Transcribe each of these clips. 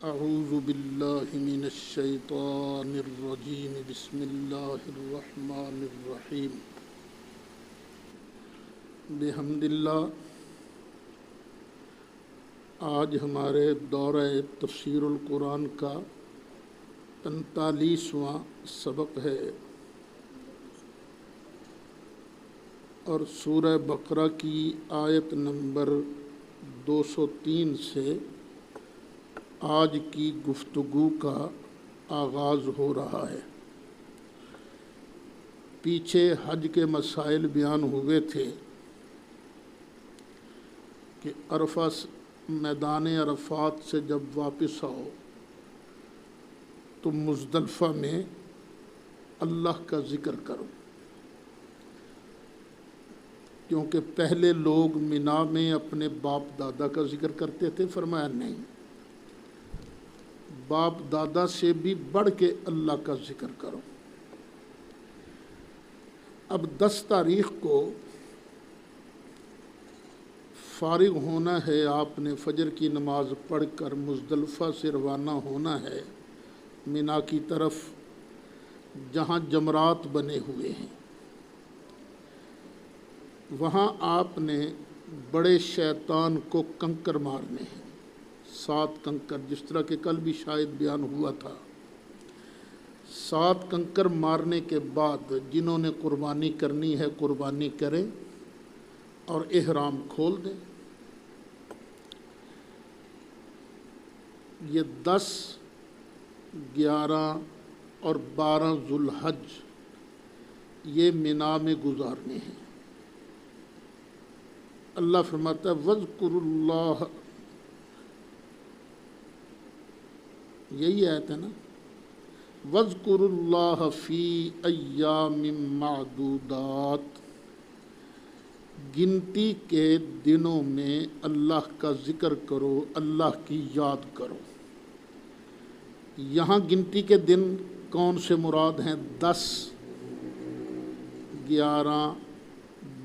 اعوذ باللہ من الشیطان الرجیم بسم اللہ الرحمن الرحیم بحمد اللہ۔ آج ہمارے دورہ تفسیر القرآن کا 45واں سبق ہے اور سورہ بقرہ کی آیت نمبر 203 سے آج کی گفتگو کا آغاز ہو رہا ہے۔ پیچھے حج کے مسائل بیان ہوئے تھے کہ میدان عرفات سے جب واپس آؤ تو مزدلفہ میں اللہ کا ذکر کرو، کیونکہ پہلے لوگ مینا میں اپنے باپ دادا کا ذکر کرتے تھے۔ فرمایا نہیں، باپ دادا سے بھی بڑھ کے اللہ کا ذکر کرو۔ اب 10 تاریخ کو فارغ ہونا ہے، آپ نے فجر کی نماز پڑھ کر مزدلفہ سے روانہ ہونا ہے مینا کی طرف، جہاں جمرات بنے ہوئے ہیں۔ وہاں آپ نے بڑے شیطان کو کنکر مارنے ہیں، 7 کنکر، جس طرح کہ کل بھی شاید بیان ہوا تھا۔ 7 کنکر مارنے کے بعد جنہوں نے قربانی کرنی ہے قربانی کریں اور احرام کھول دیں۔ یہ 10، 11 اور 12 ذوالحج یہ مینا میں گزارنے ہیں۔ اللہ فرماتا ہے وَاذْكُرُوا اللَّهَ، یہی آیت ہے نا، وَاذْكُرُوا اللَّهَ فِي أَيَّامٍ مَّعْدُودَاتٍ، گنتی کے دنوں میں اللہ کا ذکر کرو، اللہ کی یاد کرو۔ یہاں گنتی کے دن کون سے مراد ہیں؟ 10، 11،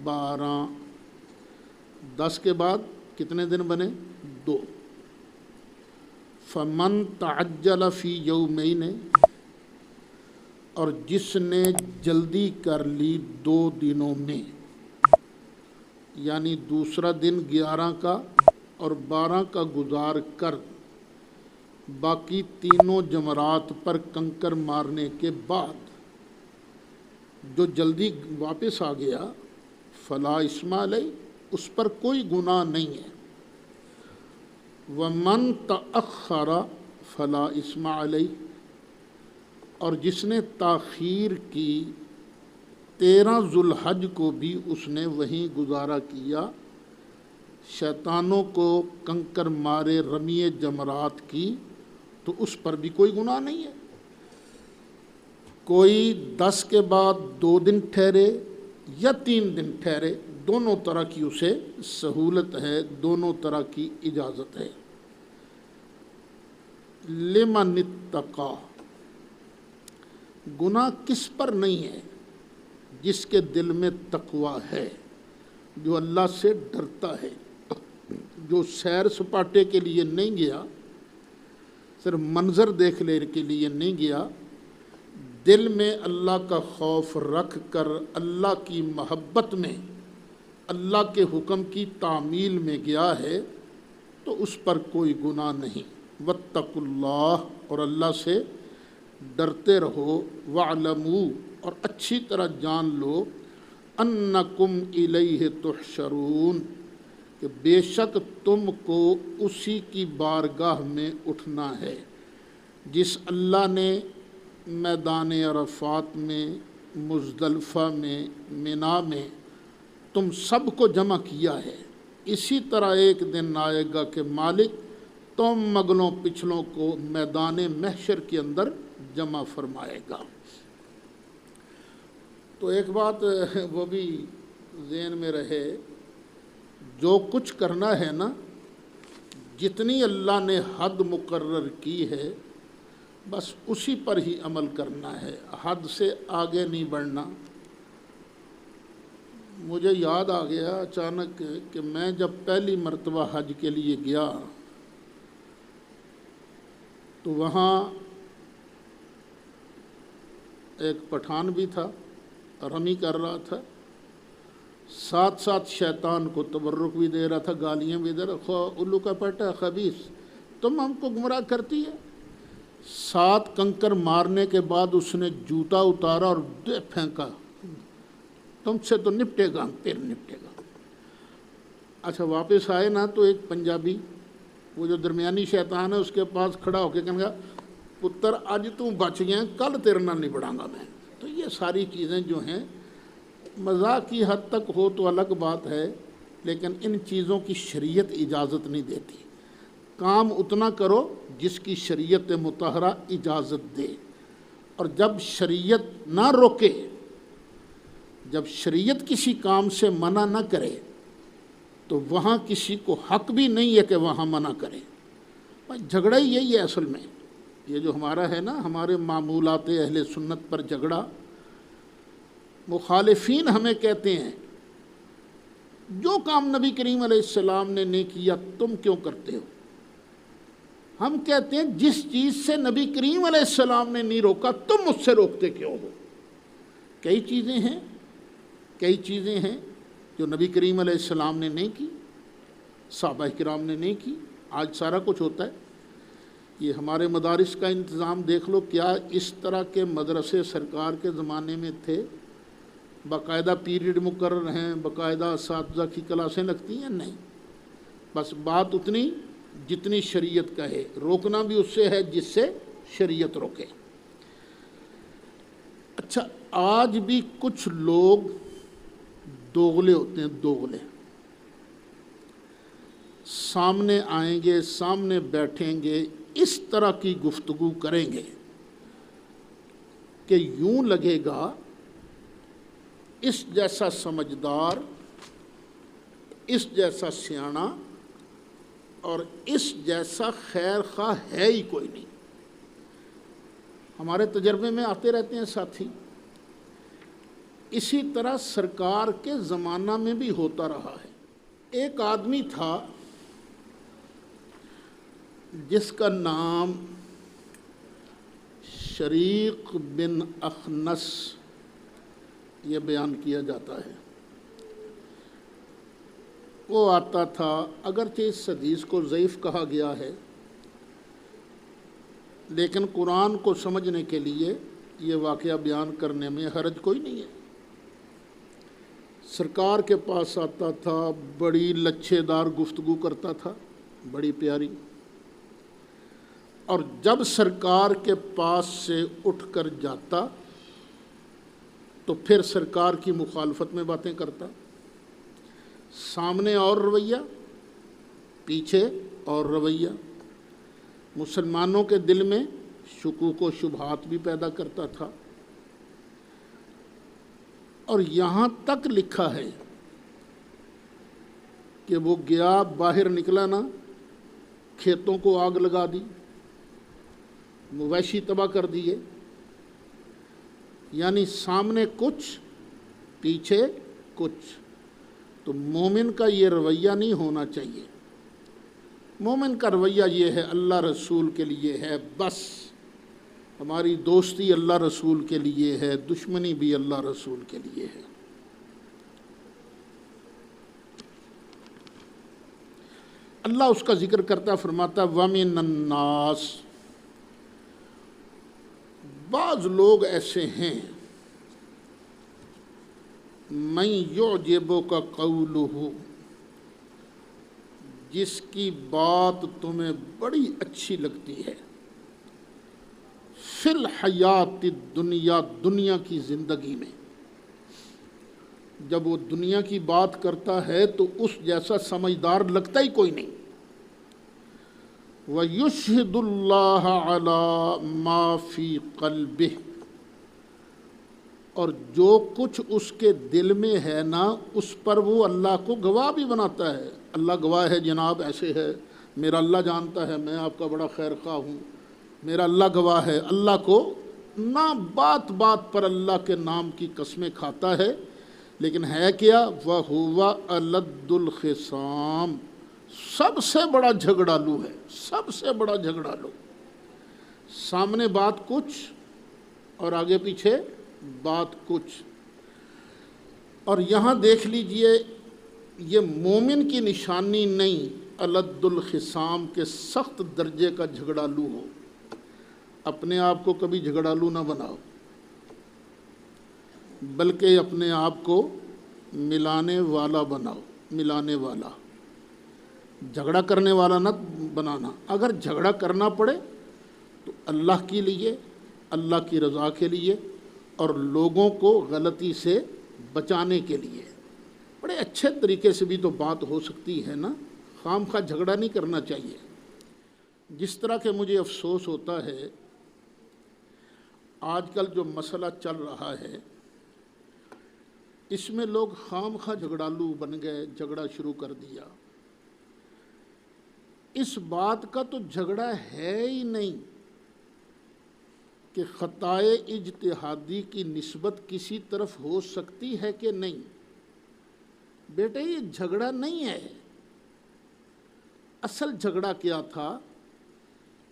12، 10 کے بعد کتنے دن بنے؟ 2۔ فَمَن تَعَجَّلَ فِي يَوْمَيْنِ، اور جس نے جلدی کر لی 2 دنوں میں، یعنی دوسرا دن 11 کا اور 12 کا گزار کر باقی تینوں جمرات پر کنکر مارنے کے بعد جو جلدی واپس آ گیا، فلا اسم علیہ، اس پر کوئی گناہ نہیں ہے۔ ومن تأخر فلا اسم علیہ، اور جس نے تاخیر کی 13 ذوالحج کو بھی اس نے وہیں گزارا کیا، شیطانوں کو کنکر مارے، رمی جمرات کی، تو اس پر بھی کوئی گناہ نہیں ہے۔ کوئی 10 کے بعد 2 دن ٹھہرے یا 3 دن ٹھہرے، دونوں طرح کی اسے سہولت ہے، دونوں طرح کی اجازت ہے۔ لمن اتقی، گناہ کس پر نہیں ہے؟ جس کے دل میں تقوی ہے، جو اللہ سے ڈرتا ہے، جو سیر سپاٹے کے لیے نہیں گیا، صرف منظر دیکھنے کے لیے نہیں گیا، دل میں اللہ کا خوف رکھ کر اللہ کی محبت میں، اللہ کے حکم کی تعمیل میں گیا ہے، تو اس پر کوئی گناہ نہیں۔ واتقوا اللہ، اور اللہ سے ڈرتے رہو۔ وَاعْلَمُوا، اور اچھی طرح جان لو، أَنَّكُمْ إِلَيْهِ تُحْشَرُونَ، کہ بے شک تم کو اسی کی بارگاہ میں اٹھنا ہے، جس اللہ نے میدان عرفات میں، مزدلفہ میں، مینا میں تم سب کو جمع کیا ہے۔ اسی طرح ایک دن آئے گا کہ مالک تم مغلوں پچھلوں کو میدان محشر کے اندر جمع فرمائے گا۔ تو ایک بات وہ بھی ذہن میں رہے، جو کچھ کرنا ہے نا، جتنی اللہ نے حد مقرر کی ہے بس اسی پر ہی عمل کرنا ہے، حد سے آگے نہیں بڑھنا۔ مجھے یاد آ گیا اچانک کہ میں جب پہلی مرتبہ حج کے لیے گیا تو وہاں ایک پٹھان بھی تھا، رمی کر رہا تھا، ساتھ ساتھ شیطان کو تبرک بھی دے رہا تھا، گالیاں بھی دے رہا، خواہ الو کا پیٹا خبیث، تم ہم کو گمراہ کرتی ہے۔ 7 کنکر مارنے کے بعد اس نے جوتا اتارا اور دے پھینکا، تم سے تو نپٹے گا، پھر نپٹے گا۔ اچھا واپس آئے نا تو ایک پنجابی، وہ جو درمیانی شیطان ہے، اس کے پاس کھڑا ہو کے کہنے گا، پتر آج تم بچ گیا، کل تیرے نال نہیں بڑھاں گا میں۔ تو یہ ساری چیزیں جو ہیں مذاق کی حد تک ہو تو الگ بات ہے، لیکن ان چیزوں کی شریعت اجازت نہیں دیتی۔ کام اتنا کرو جس کی شریعت مطہرہ اجازت دے، اور جب شریعت نہ روکے، جب شریعت کسی کام سے منع نہ کرے تو وہاں کسی کو حق بھی نہیں ہے کہ وہاں منع کرے۔ جھگڑا ہی یہی ہے اصل میں، یہ جو ہمارا ہے نا، ہمارے معمولات اہل سنت پر جھگڑا، مخالفین ہمیں کہتے ہیں جو کام نبی کریم علیہ السلام نے نہیں کیا تم کیوں کرتے ہو؟ ہم کہتے ہیں جس چیز سے نبی کریم علیہ السلام نے نہیں روکا تم مجھ سے روکتے کیوں ہو؟ کئی چیزیں ہیں جو نبی کریم علیہ السلام نے نہیں کی، صحابہ کرام نے نہیں کی، آج سارا کچھ ہوتا ہے۔ یہ ہمارے مدارس کا انتظام دیکھ لو، کیا اس طرح کے مدرسے سرکار کے زمانے میں تھے؟ باقاعدہ پیریڈ مقرر ہیں، باقاعدہ اساتذہ کی کلاسیں لگتی ہیں؟ نہیں، بس بات اتنی جتنی شریعت کہے، روکنا بھی اس سے ہے جس سے شریعت روکے۔ اچھا، آج بھی کچھ لوگ دوغلے ہوتے ہیں، دوغلے، سامنے آئیں گے، سامنے بیٹھیں گے، اس طرح کی گفتگو کریں گے کہ یوں لگے گا اس جیسا سمجھدار، اس جیسا سیاںا اور اس جیسا خیر خواہ ہے ہی کوئی نہیں۔ ہمارے تجربے میں آتے رہتے ہیں ساتھی۔ اسی طرح سرکار کے زمانہ میں بھی ہوتا رہا ہے۔ ایک آدمی تھا جس کا نام شریق بن اخنس یہ بیان کیا جاتا ہے۔ وہ آتا تھا، اگرچہ اس حدیث کو ضعیف کہا گیا ہے، لیکن قرآن کو سمجھنے کے لیے یہ واقعہ بیان کرنے میں حرج کوئی نہیں ہے۔ سرکار کے پاس آتا تھا، بڑی لچھے دار گفتگو کرتا تھا، بڑی پیاری، اور جب سرکار کے پاس سے اٹھ کر جاتا تو پھر سرکار کی مخالفت میں باتیں کرتا، سامنے اور رویہ، پیچھے اور رویہ، مسلمانوں کے دل میں شکوک و شبہات بھی پیدا کرتا تھا۔ اور یہاں تک لکھا ہے کہ وہ گیا، باہر نکلا نا، کھیتوں کو آگ لگا دی، مویشی تباہ کر دیے، یعنی سامنے کچھ پیچھے کچھ۔ تو مومن کا یہ رویہ نہیں ہونا چاہیے۔ مومن کا رویہ یہ ہے، اللہ رسول کے لیے ہے بس، ہماری دوستی اللہ رسول کے لیے ہے، دشمنی بھی اللہ رسول کے لیے ہے۔ اللہ اس کا ذکر کرتا فرماتا وَمِنَ النَّاسِ، بعض لوگ ایسے ہیں، مَن يُعْجِبُكَ قَوْلُهُ، جس کی بات تمہیں بڑی اچھی لگتی ہے، فی الحیات الدنیا، دنیا کی زندگی میں۔ جب وہ دنیا کی بات کرتا ہے تو اس جیسا سمجھدار لگتا ہی کوئی نہیں۔ وَيُشْهِدُ اللَّهَ عَلَى مَا فِي قَلْبِهِ، اور جو کچھ اس کے دل میں ہے نا، اس پر وہ اللہ کو گواہ بھی بناتا ہے۔ اللہ گواہ ہے جناب، ایسے ہے، میرا اللہ جانتا ہے، میں آپ کا بڑا خیر خواہ ہوں، میرا اللہ گواہ ہے۔ اللہ کو نہ بات بات پر اللہ کے نام کی قسمیں کھاتا ہے، لیکن ہے کیا؟ وَهُوَ أَلَدُّ الْخِصَامِ، سب سے بڑا جھگڑالو ہے، سب سے بڑا جھگڑالو۔ سامنے بات کچھ اور آگے پیچھے بات کچھ۔ اور یہاں دیکھ لیجئے، یہ مومن کی نشانی نہیں الد الخصام کے سخت درجے کا جھگڑالو ہو۔ اپنے آپ کو کبھی جھگڑالو نہ بناؤ، بلکہ اپنے آپ کو ملانے والا بناؤ، ملانے والا، جھگڑا کرنے والا نہ بنانا۔ اگر جھگڑا کرنا پڑے تو اللہ کے لیے، اللہ کی رضا کے لیے، اور لوگوں کو غلطی سے بچانے کے لیے۔ بڑے اچھے طریقے سے بھی تو بات ہو سکتی ہے نا، خام خواہ جھگڑا نہیں کرنا چاہیے۔ جس طرح کہ مجھے افسوس ہوتا ہے آج کل جو مسئلہ چل رہا ہے، اس میں لوگ خام خواہ جھگڑالو بن گئے، جھگڑا شروع کر دیا۔ اس بات کا تو جھگڑا ہے ہی نہیں کہ خطائے اجتہادی کی نسبت کسی طرف ہو سکتی ہے کہ نہیں۔ بیٹے یہ جھگڑا نہیں ہے۔ اصل جھگڑا کیا تھا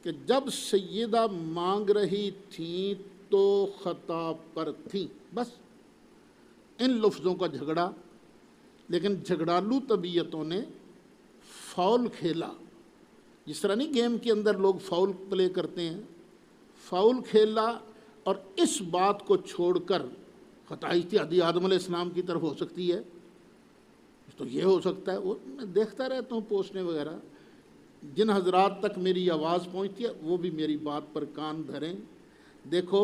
کہ جب سیدہ مانگ رہی تھیں تو خطا پر تھیں، بس ان لفظوں کا جھگڑا۔ لیکن جھگڑالو طبیعتوں نے فاؤل کھیلا، جس طرح نہیں گیم کے اندر لوگ فاؤل پلے کرتے ہیں، فاؤل کھیلا، اور اس بات کو چھوڑ کر خطا اجتہادی آدم علیہ السلام کی طرف ہو سکتی ہے تو یہ ہو سکتا ہے۔ وہ میں دیکھتا رہتا ہوں پوسٹیں وغیرہ، جن حضرات تک میری آواز پہنچتی ہے وہ بھی میری بات پر کان دھریں۔ دیکھو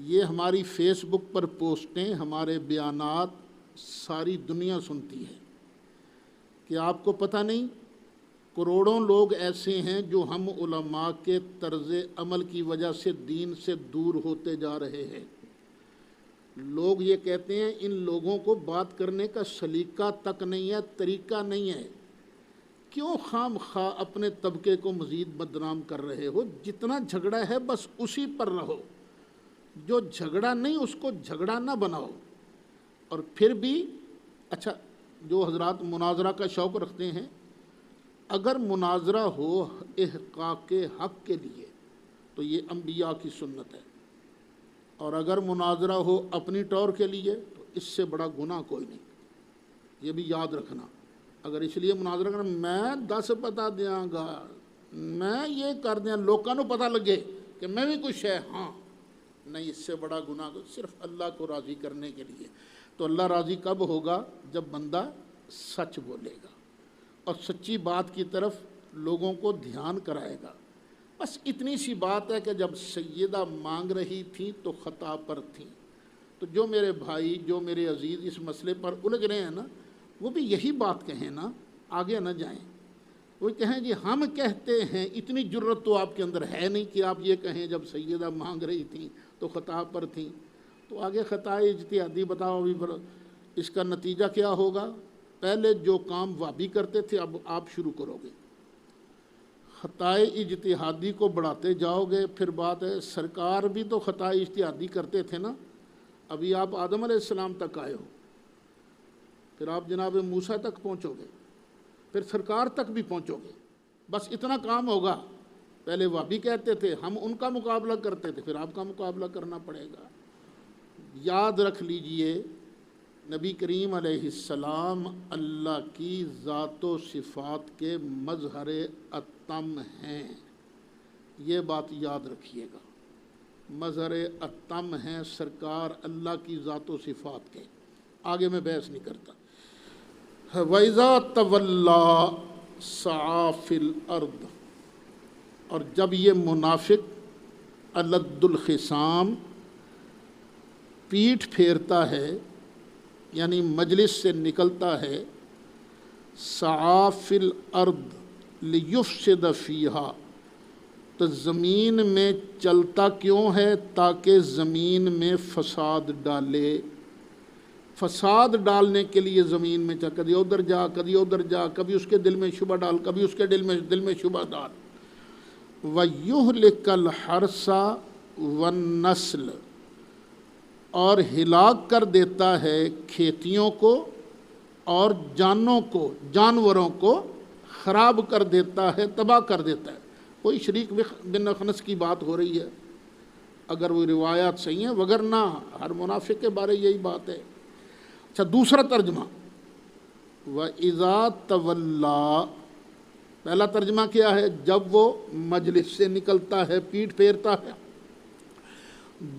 یہ ہماری فیس بک پر پوسٹیں، ہمارے بیانات ساری دنیا سنتی ہے کہ آپ کو پتہ نہیں کروڑوں لوگ ایسے ہیں جو ہم علماء کے طرز عمل کی وجہ سے دین سے دور ہوتے جا رہے ہیں۔ لوگ یہ کہتے ہیں ان لوگوں کو بات کرنے کا سلیقہ تک نہیں ہے، طریقہ نہیں ہے۔ کیوں خام خواہ اپنے طبقے کو مزید بدنام کر رہے ہو؟ جتنا جھگڑا ہے بس اسی پر رہو، جو جھگڑا نہیں اس کو جھگڑا نہ بناؤ۔ اور پھر بھی اچھا، جو حضرات مناظرہ کا شوق رکھتے ہیں، اگر مناظرہ ہو احقاق حق کے لیے تو یہ انبیاء کی سنت ہے، اور اگر مناظرہ ہو اپنی ٹور کے لیے تو اس سے بڑا گناہ کوئی نہیں۔ یہ بھی یاد رکھنا، اگر اس لیے مناظرہ کرنا میں 10 پتہ دیاں گا، میں یہ کر دیاں لوگوں کو پتہ لگے کہ میں بھی کچھ ہے، ہاں نہیں، اس سے بڑا گناہ صرف اللہ کو راضی کرنے کے لیے۔ تو اللہ راضی کب ہوگا؟ جب بندہ سچ بولے گا اور سچی بات کی طرف لوگوں کو دھیان کرائے گا۔ بس اتنی سی بات ہے کہ جب سیدہ مانگ رہی تھیں تو خطا پر تھیں۔ تو جو میرے بھائی، جو میرے عزیز اس مسئلے پر الجھ رہے ہیں نا، وہ بھی یہی بات کہیں نا، آگے نہ جائیں۔ وہ کہیں جی ہم کہتے ہیں، اتنی جرت تو آپ کے اندر ہے نہیں کہ آپ یہ کہیں جب سیدہ مانگ رہی تھیں تو خطا پر تھیں۔ تو آگے خطا اجتہادی بتاؤ، ابھی اس کا نتیجہ کیا ہوگا؟ پہلے جو کام وہابی کرتے تھے اب آپ شروع کرو گے، خطائے اجتہادی کو بڑھاتے جاؤ گے۔ پھر بات ہے سرکار بھی تو خطائے اجتہادی کرتے تھے نا، ابھی آپ آدم علیہ السلام تک آئے ہو، پھر آپ جناب موسیٰ تک پہنچو گے، پھر سرکار تک بھی پہنچو گے۔ بس اتنا کام ہوگا۔ پہلے وہابی کہتے تھے، ہم ان کا مقابلہ کرتے تھے، پھر آپ کا مقابلہ کرنا پڑے گا۔ یاد رکھ لیجئے نبی کریم علیہ السلام اللہ کی ذات و صفات کے مظہر اتم ہیں، یہ بات یاد رکھیے گا۔ مظہر اتم ہیں سرکار اللہ کی ذات و صفات کے۔ آگے میں بحث نہیں کرتا۔ وَإِذَا تَوَلَّى سَعَى فِي الْأَرْضِ، اور جب یہ منافق الد الخصام پیٹھ پھیرتا ہے، یعنی مجلس سے نکلتا ہے، سعی فی الارض لیفسد فیہا، تو زمین میں چلتا کیوں ہے؟ تاکہ زمین میں فساد ڈالے۔ فساد ڈالنے کے لیے زمین میں کبھی ادھر جا، کبھی ادھر جا، کبھی اس کے دل میں شبہ ڈال، کبھی اس کے دل میں شبہ ڈال۔ وَيُهْلِكَ الْحَرْثَ وَالنَّسْلَ، اور ہلاک کر دیتا ہے کھیتیوں کو اور جانوں کو، جانوروں کو خراب کر دیتا ہے، تباہ کر دیتا ہے۔ کوئی شریک بن اخنس کی بات ہو رہی ہے اگر وہ روایات صحیح ہیں، وگرنہ ہر منافق کے بارے یہی بات ہے۔ اچھا دوسرا ترجمہ وَإِذَا تَوَلَّا، پہلا ترجمہ کیا ہے؟ جب وہ مجلس سے نکلتا ہے، پیٹھ پھیرتا ہے۔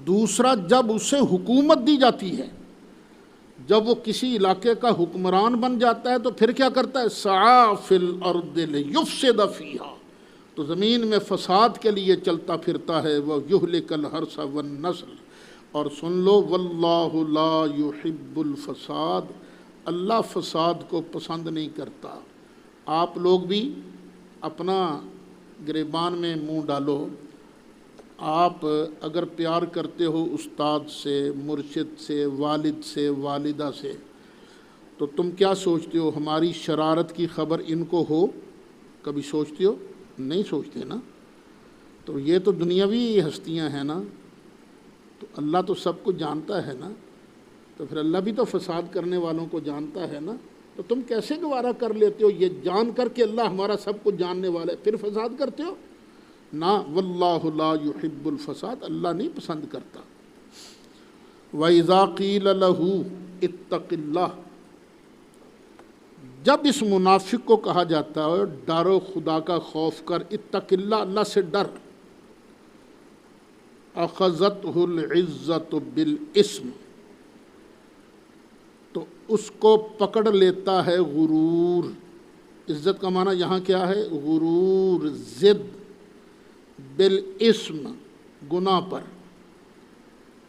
دوسرا جب اسے حکومت دی جاتی ہے، جب وہ کسی علاقے کا حکمران بن جاتا ہے تو پھر کیا کرتا ہے؟ سعی فی الارض لیفسد فیہا، تو زمین میں فساد کے لیے چلتا پھرتا ہے۔ ویہلک الحرث والنسل، اور سن لو واللہ لا یحب الفساد، اللہ فساد کو پسند نہیں کرتا۔ آپ لوگ بھی اپنا گریبان میں منہ ڈالو، آپ اگر پیار کرتے ہو استاد سے، مرشد سے، والد سے، والدہ سے، تو تم کیا سوچتے ہو ہماری شرارت کی خبر ان کو ہو؟ کبھی سوچتے ہو؟ نہیں سوچتے نا۔ تو یہ تو دنیاوی ہستیاں ہیں نا، تو اللہ تو سب کو جانتا ہے نا، تو پھر اللہ بھی تو فساد کرنے والوں کو جانتا ہے نا، تو تم کیسے گوارا کر لیتے ہو یہ جان کر کے اللہ ہمارا سب کچھ جاننے والا ہے، پھر فساد کرتے ہو؟ نا، واللہ لا یحب الفساد، اللہ نہیں پسند کرتا۔ وَإِذَا قِيلَ لَهُ اتَّقِ اللَّهَ، جب اس منافق کو کہا جاتا ہے ڈرو خدا کا خوف کر، اتق اللہ، اللہ سے ڈر، اخذتہ العزت بالاسم، تو اس کو پکڑ لیتا ہے غرور۔ عزت کا معنی یہاں کیا ہے؟ غرور، ضد، بالاسم، گناہ پر،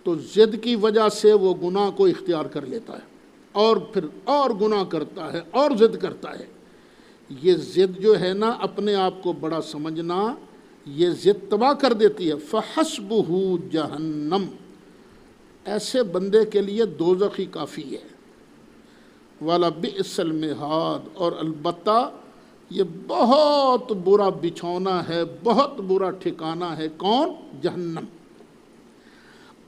تو ضد کی وجہ سے وہ گناہ کو اختیار کر لیتا ہے اور پھر اور گناہ کرتا ہے اور ضد کرتا ہے۔ یہ ضد جو ہے نا، اپنے آپ کو بڑا سمجھنا، یہ ضد تباہ کر دیتی ہے۔ فَحَسْبُهُ جہنم، ایسے بندے کے لیے دوزخ ہی کافی ہے۔ وَلَبِئْسَ الْمِہَادُ، اور البتہ یہ بہت برا بچھونا ہے، بہت برا ٹھکانہ ہے۔ کون؟ جہنم۔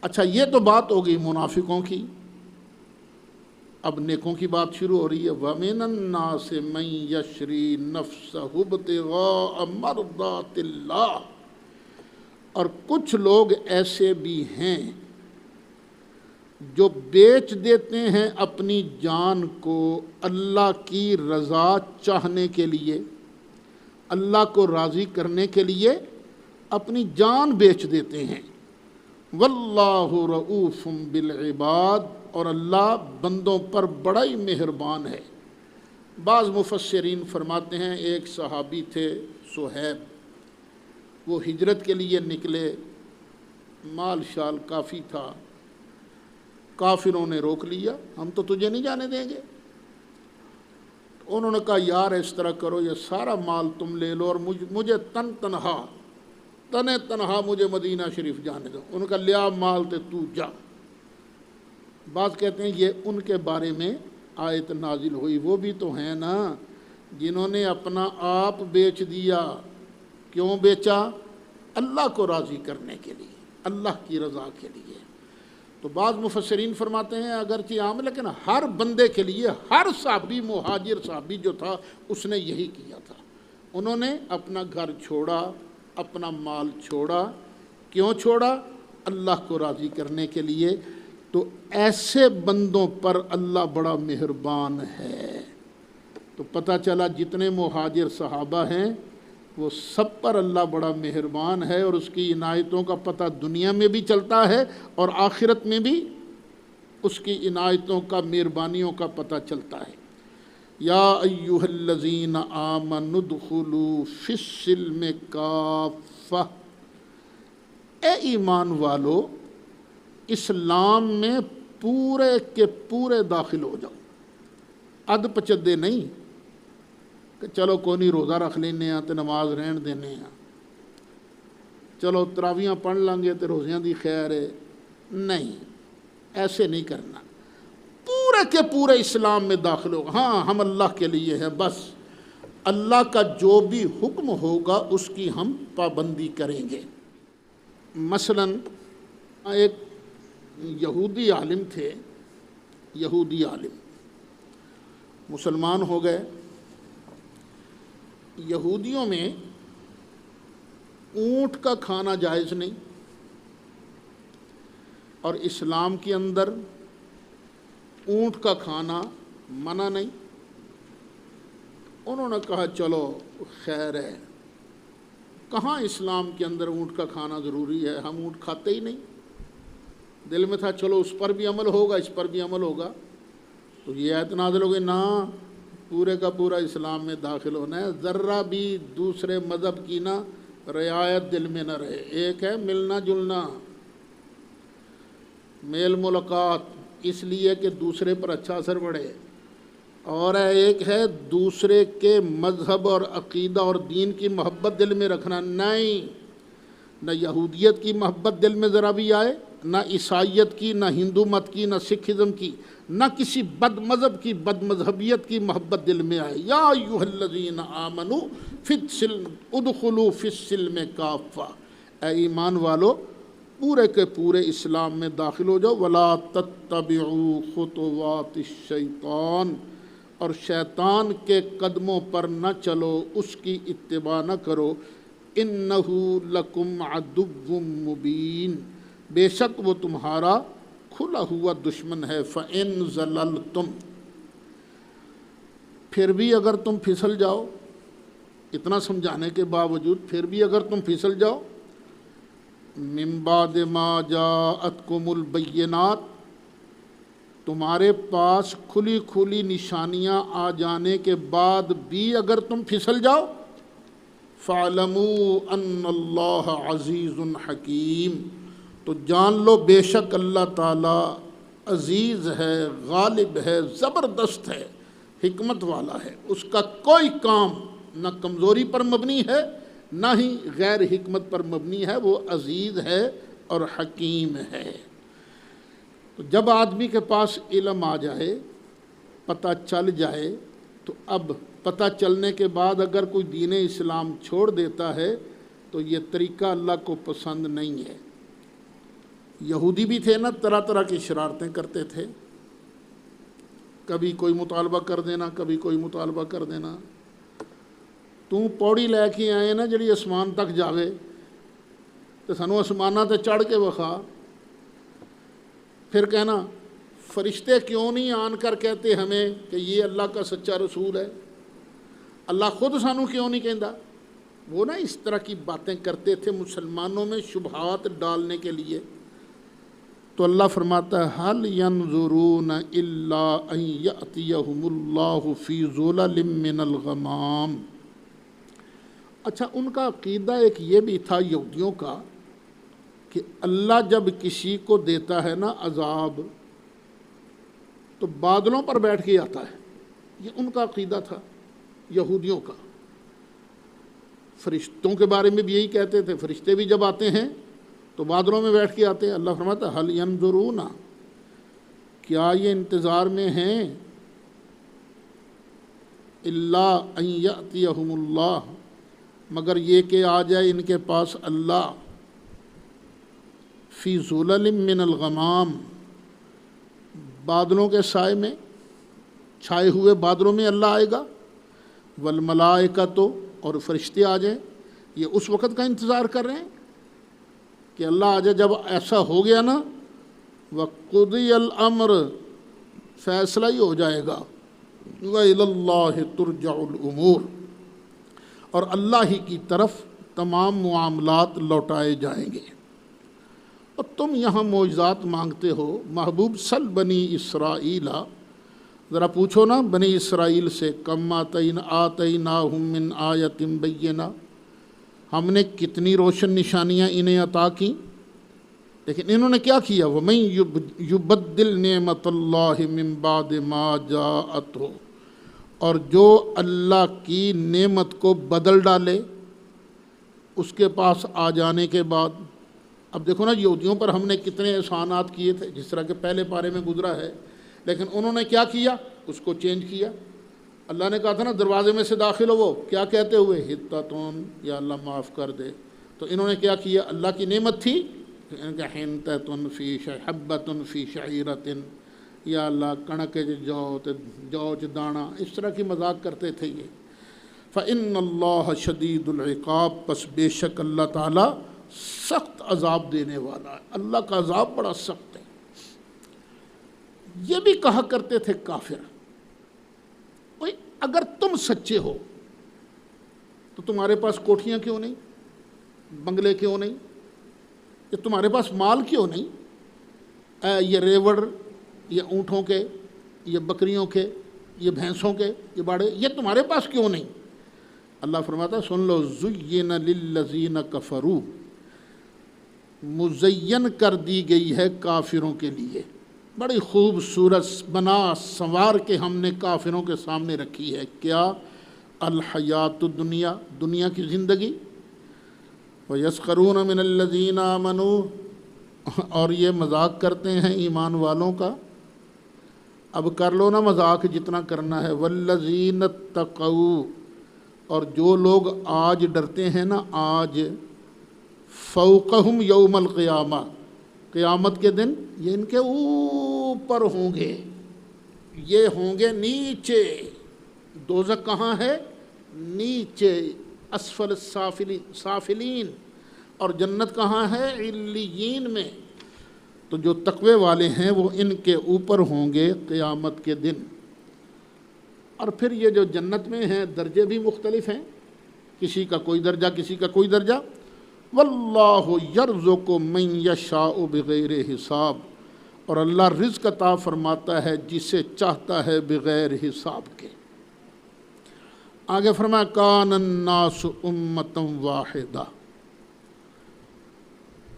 اچھا یہ تو بات ہو گئی منافقوں کی، اب نیکوں کی بات شروع ہو رہی ہے۔ وَمِنَ النَّاسِ مَن يَشْرِي نَفْسَهُ ابْتِغَاءَ مَرْضَاتِ اللَّهِ، اور کچھ لوگ ایسے بھی ہیں جو بیچ دیتے ہیں اپنی جان کو اللہ کی رضا چاہنے کے لیے، اللہ کو راضی کرنے کے لیے اپنی جان بیچ دیتے ہیں۔ واللہ رؤوف بالعباد، اور اللہ بندوں پر بڑا ہی مہربان ہے۔ بعض مفسرین فرماتے ہیں ایک صحابی تھے صہیب، وہ ہجرت کے لیے نکلے، مال شال کافی تھا، کافروں نے روک لیا، ہم تو تجھے نہیں جانے دیں گے۔ انہوں نے کہا یار اس طرح کرو، یہ سارا مال تم لے لو اور مجھے تنہا مجھے مدینہ شریف جانے دو۔ انہوں نے کہا لیا مال تے تو جا۔ بعض کہتے ہیں یہ ان کے بارے میں آیت نازل ہوئی، وہ بھی تو ہیں نا جنہوں نے اپنا آپ بیچ دیا۔ کیوں بیچا؟ اللہ کو راضی کرنے کے لیے، اللہ کی رضا کے لیے۔ تو بعض مفسرین فرماتے ہیں اگرچہ عام، لیکن ہر بندے کے لیے، ہر صحابی، مہاجر صحابی جو تھا اس نے یہی کیا تھا۔ انہوں نے اپنا گھر چھوڑا، اپنا مال چھوڑا۔ کیوں چھوڑا؟ اللہ کو راضی کرنے کے لیے۔ تو ایسے بندوں پر اللہ بڑا مہربان ہے۔ تو پتہ چلا جتنے مہاجر صحابہ ہیں وہ سب پر اللہ بڑا مہربان ہے، اور اس کی عنایتوں کا پتہ دنیا میں بھی چلتا ہے اور آخرت میں بھی اس کی عنایتوں کا، مہربانیوں کا پتہ چلتا ہے۔ یا ایھا الذین آمنوا ادخلوا فی السلم کافہ، اے ایمان والو اسلام میں پورے کے پورے داخل ہو جاؤ، اد پچدے نہیں کہ چلو کوئی نہیں روزہ رکھ لینے ہیں تو نماز رہن دینے ہیں، چلو تراویاں پڑھ لیں گے تو روزیاں دی خیر ہے۔ نہیں، ایسے نہیں کرنا، پورے کے پورے اسلام میں داخل ہو۔ ہاں ہم اللہ کے لیے ہیں، بس اللہ کا جو بھی حکم ہوگا اس کی ہم پابندی کریں گے۔ مثلاً ایک یہودی عالم تھے، یہودی عالم مسلمان ہو گئے۔ یہودیوں میں اونٹ کا کھانا جائز نہیں، اور اسلام کے اندر اونٹ کا کھانا منع نہیں۔ انہوں نے کہا چلو خیر ہے، کہاں اسلام کے اندر اونٹ کا کھانا ضروری ہے، ہم اونٹ کھاتے ہی نہیں۔ دل میں تھا چلو اس پر بھی عمل ہوگا، اس پر بھی عمل ہوگا، تو یہ آیت نازل ہو گئی نا، پورے کا پورا اسلام میں داخل ہونا ہے، ذرہ بھی دوسرے مذہب کی نہ رعایت دل میں نہ رہے۔ ایک ہے ملنا جلنا، میل ملاقات، اس لیے کہ دوسرے پر اچھا اثر پڑے، اور ایک ہے دوسرے کے مذہب اور عقیدہ اور دین کی محبت دل میں رکھنا۔ نہیں، نہ یہودیت کی محبت دل میں ذرا بھی آئے، نہ عیسائیت کی، نہ ہندو مت کی، نہ سکھزم کی، نہ کسی بد مذہب کی، بد مذہبیت کی محبت دل میں آئے۔ یا ایھا الذین آمنوا ادخلوا فی السلم کافہ، اے ایمان والو پورے کے پورے اسلام میں داخل ہو جاؤ۔ ولا تتبعوا خطوات الشیطان، اور شیطان کے قدموں پر نہ چلو، اس کی اتباع نہ کرو۔ انہ لکم عدو مبین، بے شک وہ تمہارا کھلا ہوا دشمن ہے۔ فَإِن زَلَلْتُمْ، پھر بھی اگر تم پھسل جاؤ، اتنا سمجھانے کے باوجود پھر بھی اگر تم پھسل جاؤ، من بعد ما جاءتکم البینات، تمہارے پاس کھلی کھلی نشانیاں آ جانے کے بعد بھی اگر تم پھسل جاؤ، فَاعْلَمُوا أَنَّ اللَّهَ عَزِيزٌ حَكِيمٌ، تو جان لو بے شک اللہ تعالیٰ عزیز ہے، غالب ہے، زبردست ہے، حکمت والا ہے، اس کا کوئی کام نہ کمزوری پر مبنی ہے نہ ہی غیر حکمت پر مبنی ہے، وہ عزیز ہے اور حکیم ہے۔ تو جب آدمی کے پاس علم آ جائے، پتہ چل جائے، تو اب پتہ چلنے کے بعد اگر کوئی دین اسلام چھوڑ دیتا ہے تو یہ طریقہ اللہ کو پسند نہیں ہے۔ یہودی بھی تھے نا، طرح طرح کی شرارتیں کرتے تھے، کبھی کوئی مطالبہ کر دینا، کبھی کوئی مطالبہ کر دینا۔ تو پوڑی لے کے آئے نا جڑی آسمان تک جاوے، تو سانو آسماناں تے چڑھ کے وکھا، پھر کہنا فرشتے کیوں نہیں آن کر کہتے ہمیں کہ یہ اللہ کا سچا رسول ہے، اللہ خود سانو کیوں نہیں کہندا۔ وہ نا اس طرح کی باتیں کرتے تھے مسلمانوں میں شبہات ڈالنے کے لیے۔ تو اللہ فرماتا ہے هَلْ يَنظُرُونَ إِلَّا أَن يَأْتِيَهُمُ اللَّهُ فِي ظُلَلٍ مِّنَ الْغَمَامِ۔ اچھا، ان کا عقیدہ ایک یہ بھی تھا یہودیوں کا کہ اللہ جب کسی کو دیتا ہے نا عذاب، تو بادلوں پر بیٹھ کے آتا ہے، یہ ان کا عقیدہ تھا یہودیوں کا۔ فرشتوں کے بارے میں بھی یہی کہتے تھے، فرشتے بھی جب آتے ہیں تو بادلوں میں بیٹھ کے آتے ہیں۔ اللہ فرماتا ہے هَلْ يَنظُرُونَ، کیا یہ انتظار میں ہیں، إِلَّا أَن يَأْتِيَهُمُ اللَّهُ، مگر یہ کہ آ جائے ان کے پاس اللہ، فی ظلل من الغمام، بادلوں کے سائے میں، چھائے ہوئے بادلوں میں اللہ آئے گا، والملائکۃ، اور فرشتے آ جائیں۔ یہ اس وقت کا انتظار کر رہے ہیں کہ اللہ آ جائے۔ جب ایسا ہو گیا نا، وَقُضِيَ الْأَمْرُ، فیصلہ ہی ہو جائے گا، وَإِلَى اللَّهِ تُرْجَعُ الْأُمُورُ، اور اللہ ہی کی طرف تمام معاملات لوٹائے جائیں گے۔ اور تم یہاں معجزات مانگتے ہو، محبوب سل بنی اسرائیل، ذرا پوچھو نا بنی اسرائیل سے، کم آتیناہم من آیۃ بینہ، ہم نے کتنی روشن نشانیاں انہیں عطا کیں، لیکن انہوں نے کیا کیا، وَمَن یُبَدِّلْ نِعْمَتَ اللَّهِ مِن بَعْدِ مَا جَاءَتْهُ، اور جو اللہ کی نعمت کو بدل ڈالے اس کے پاس آ جانے کے بعد۔ اب دیکھو نا، یہودیوں پر ہم نے کتنے احسانات کیے تھے، جس طرح کہ پہلے پارے میں گزرا ہے، لیکن انہوں نے کیا کیا، اس کو چینج کیا۔ اللہ نے کہا تھا نا دروازے میں سے داخل ہو، وہ کیا کہتے ہوئے، حطۃ، یا اللہ معاف کر دے، تو انہوں نے کیا کیا، اللہ کی نعمت تھی، حنطۃ فی حبۃ فی شعیرۃ، یا اللہ کڑک جو چ دانا، اس طرح کی مذاق کرتے تھے یہ۔ فَإِنَّ اللَّهَ شَدِيدُ الْعِقَابِ، پس بے شک اللہ تعالیٰ سخت عذاب دینے والا ہے، اللہ کا عذاب بڑا سخت ہے۔ یہ بھی کہا کرتے تھے کافر، اوئے اگر تم سچے ہو تو تمہارے پاس کوٹھیاں کیوں نہیں، بنگلے کیوں نہیں، یہ تمہارے پاس مال کیوں نہیں، یہ ریوڑ، یہ اونٹوں کے، یہ بکریوں کے، یہ بھینسوں کے، یہ باڑے، یہ تمہارے پاس کیوں نہیں؟ اللہ فرماتا ہے سن لو، زُيِّنَ لِلَّذِينَ كَفَرُوا، مزین کر دی گئی ہے کافروں کے لیے، بڑی خوبصورت بنا سنوار کے ہم نے کافروں کے سامنے رکھی ہے، کیا؟ الحیات الدنیا، دنیا کی زندگی، وَيَسْخَرُونَ مِنَ الَّذِينَ آمَنُوا، اور یہ مذاق کرتے ہیں ایمان والوں کا، اب کر لو نا مذاق جتنا کرنا ہے، وَالَّذِينَ اتَّقَوْا، اور جو لوگ آج ڈرتے ہیں نا، آج فوقہم یوم القیامہ، قیامت کے دن یہ ان کے اوپر ہوں گے، یہ ہوں گے نیچے، دوزخ کہاں ہے؟ نیچے، اسفل سافلین، اور جنت کہاں ہے؟ علیین میں۔ تو جو تقوی والے ہیں وہ ان کے اوپر ہوں گے قیامت کے دن۔ اور پھر یہ جو جنت میں ہیں درجے بھی مختلف ہیں، کسی کا کوئی درجہ، کسی کا کوئی درجہ۔ واللہ یرزق من یشاء بغیر حساب، اور اللہ رزق عطا فرماتا ہے جسے چاہتا ہے بغیر حساب کے۔ آگے فرمایا کان الناس امۃ واحدہ،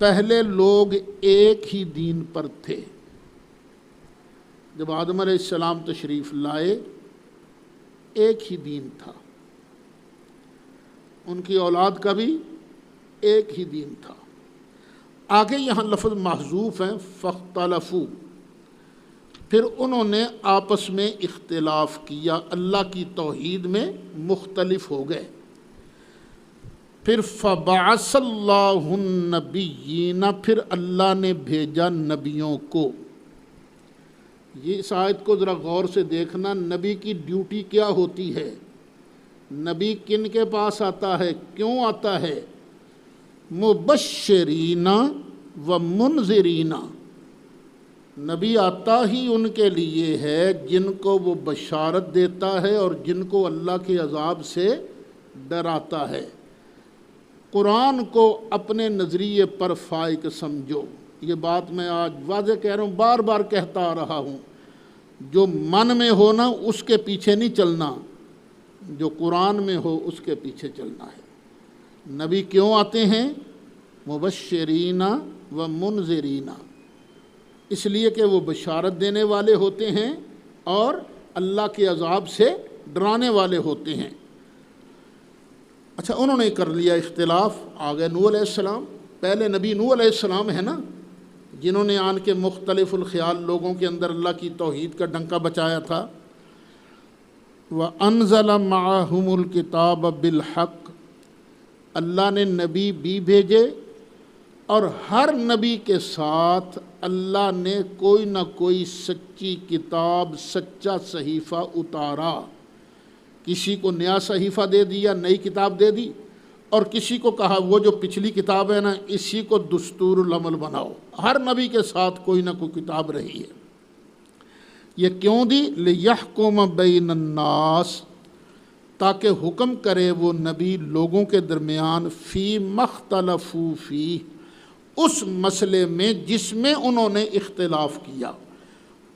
پہلے لوگ ایک ہی دین پر تھے، جب آدم علیہ السلام تشریف لائے ایک ہی دین تھا، ان کی اولاد کا بھی ایک ہی دین تھا۔ آگے یہاں لفظ محذوف ہیں، فاختلفوا، پھر انہوں نے آپس میں اختلاف کیا، اللہ کی توحید میں مختلف ہو گئے۔ پھر فبعث اللہ النبیین، پھر اللہ نے بھیجا نبیوں کو۔ یہ اس آیت کو ذرا غور سے دیکھنا، نبی کی ڈیوٹی کیا ہوتی ہے، نبی کن کے پاس آتا ہے، کیوں آتا ہے؟ مبشرین و منذرین، نبی آتا ہی ان کے لیے ہے جن کو وہ بشارت دیتا ہے اور جن کو اللہ کے عذاب سے ڈراتا ہے۔ قرآن کو اپنے نظریے پر فائق سمجھو، یہ بات میں آج واضح کہہ رہا ہوں، بار بار کہتا آ رہا ہوں، جو من میں ہو نا اس کے پیچھے نہیں چلنا، جو قرآن میں ہو اس کے پیچھے چلنا ہے۔ نبی کیوں آتے ہیں؟ مبشرین و منذرین، اس لیے کہ وہ بشارت دینے والے ہوتے ہیں اور اللہ کے عذاب سے ڈرانے والے ہوتے ہیں۔ اچھا، انہوں نے کر لیا اختلاف، آگے نوح علیہ السلام، پہلے نبی نوح علیہ السلام ہے نا، جنہوں نے آن کے مختلف الخیال لوگوں کے اندر اللہ کی توحید کا ڈنکا بچایا تھا۔ وَأَنزَلَ مَعَهُمُ الْكِتَابَ بِالْحَقِّ، اللہ نے نبی بھی بھیجے اور ہر نبی کے ساتھ اللہ نے کوئی نہ کوئی سچی کتاب، سچا صحیفہ اتارا، کسی کو نیا صحیفہ دے دیا، نئی کتاب دے دی، اور کسی کو کہا وہ جو پچھلی کتاب ہے نا اسی کو دستور العمل بناؤ۔ ہر نبی کے ساتھ کوئی نہ کوئی کتاب رہی ہے۔ یہ کیوں دی؟ لِيَحْكُمَ بَيْنَ النَّاسِ، تاکہ حکم کرے وہ نبی لوگوں کے درمیان، فی مختلفوا فیہ، اس مسئلے میں جس میں انہوں نے اختلاف کیا۔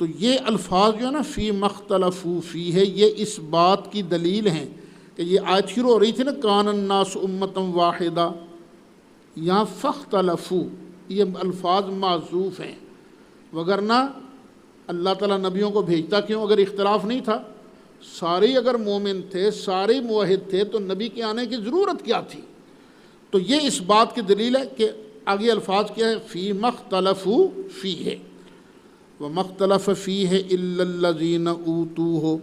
تو یہ الفاظ جو ہے نا فی مختلفوا فیہ، یہ اس بات کی دلیل ہیں کہ یہ آیت شروع ہو رہی تھی نا کان الناس امۃ واحدہ، یہاں فاختلفوا یہ الفاظ معذوف ہیں، وگرنہ اللہ تعالیٰ نبیوں کو بھیجتا کیوں اگر اختلاف نہیں تھا؟ سارے اگر مومن تھے، سارے موحد تھے تو نبی کے آنے کی ضرورت کیا تھی؟ تو یہ اس بات کی دلیل ہے کہ آگے الفاظ کیا ہے، فی مختلفوا فیہ، وَمَخْتَلَفَ فِيهِ إِلَّا الَّذِينَ أُوتُوهُ،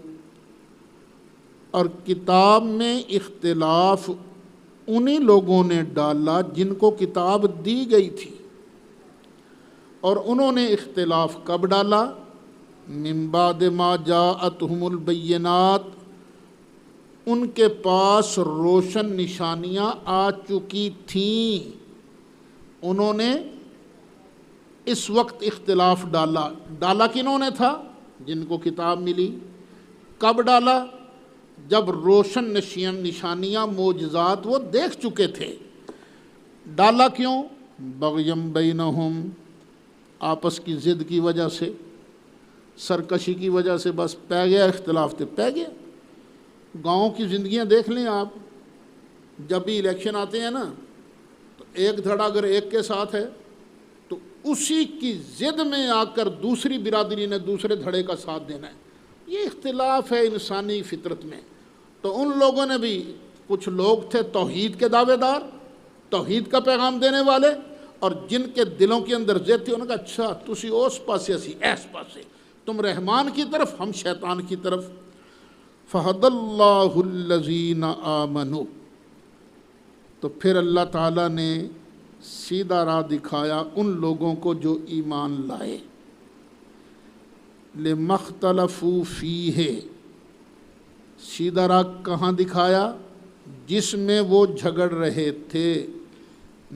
اور کتاب میں اختلاف انہی لوگوں نے ڈالا جن کو کتاب دی گئی تھی، اور انہوں نے اختلاف کب ڈالا؟ من بعد ما جاءتهم البینات، ان کے پاس روشن نشانیاں آ چکی تھیں، انہوں نے اس وقت اختلاف ڈالا کنہوں نے تھا؟ جن کو کتاب ملی۔ کب ڈالا؟ جب روشن نشانیاں معجزات وہ دیکھ چکے تھے۔ ڈالا کیوں؟ بغیم بینہم، آپس کی ضد کی وجہ سے، سرکشی کی وجہ سے، بس پہ گیا اختلاف، تو پہ گیا۔ گاؤں کی زندگیاں دیکھ لیں آپ، جب بھی الیکشن آتے ہیں نا تو ایک دھڑا اگر ایک کے ساتھ ہے تو اسی کی ضد میں آ کر دوسری برادری نے دوسرے دھڑے کا ساتھ دینا ہے۔ یہ اختلاف ہے انسانی فطرت میں۔ تو ان لوگوں نے بھی، کچھ لوگ تھے توحید کے دعوے دار، توحید کا پیغام دینے والے، اور جن کے دلوں کے اندر ضد تھی، انہوں نے کہا اچھا تسی اس پاسے اسی ایس پاسے، تم رحمان کی طرف ہم شیطان کی طرف۔ فَهَدَى اللَّهُ الَّذِينَ آمَنُوا، تو پھر اللہ تعالیٰ نے سیدھا راہ دکھایا ان لوگوں کو جو ایمان لائے۔ لِمَا اخْتَلَفُوا فِيهِ، سیدھا راہ کہاں دکھایا؟ جس میں وہ جھگڑ رہے تھے۔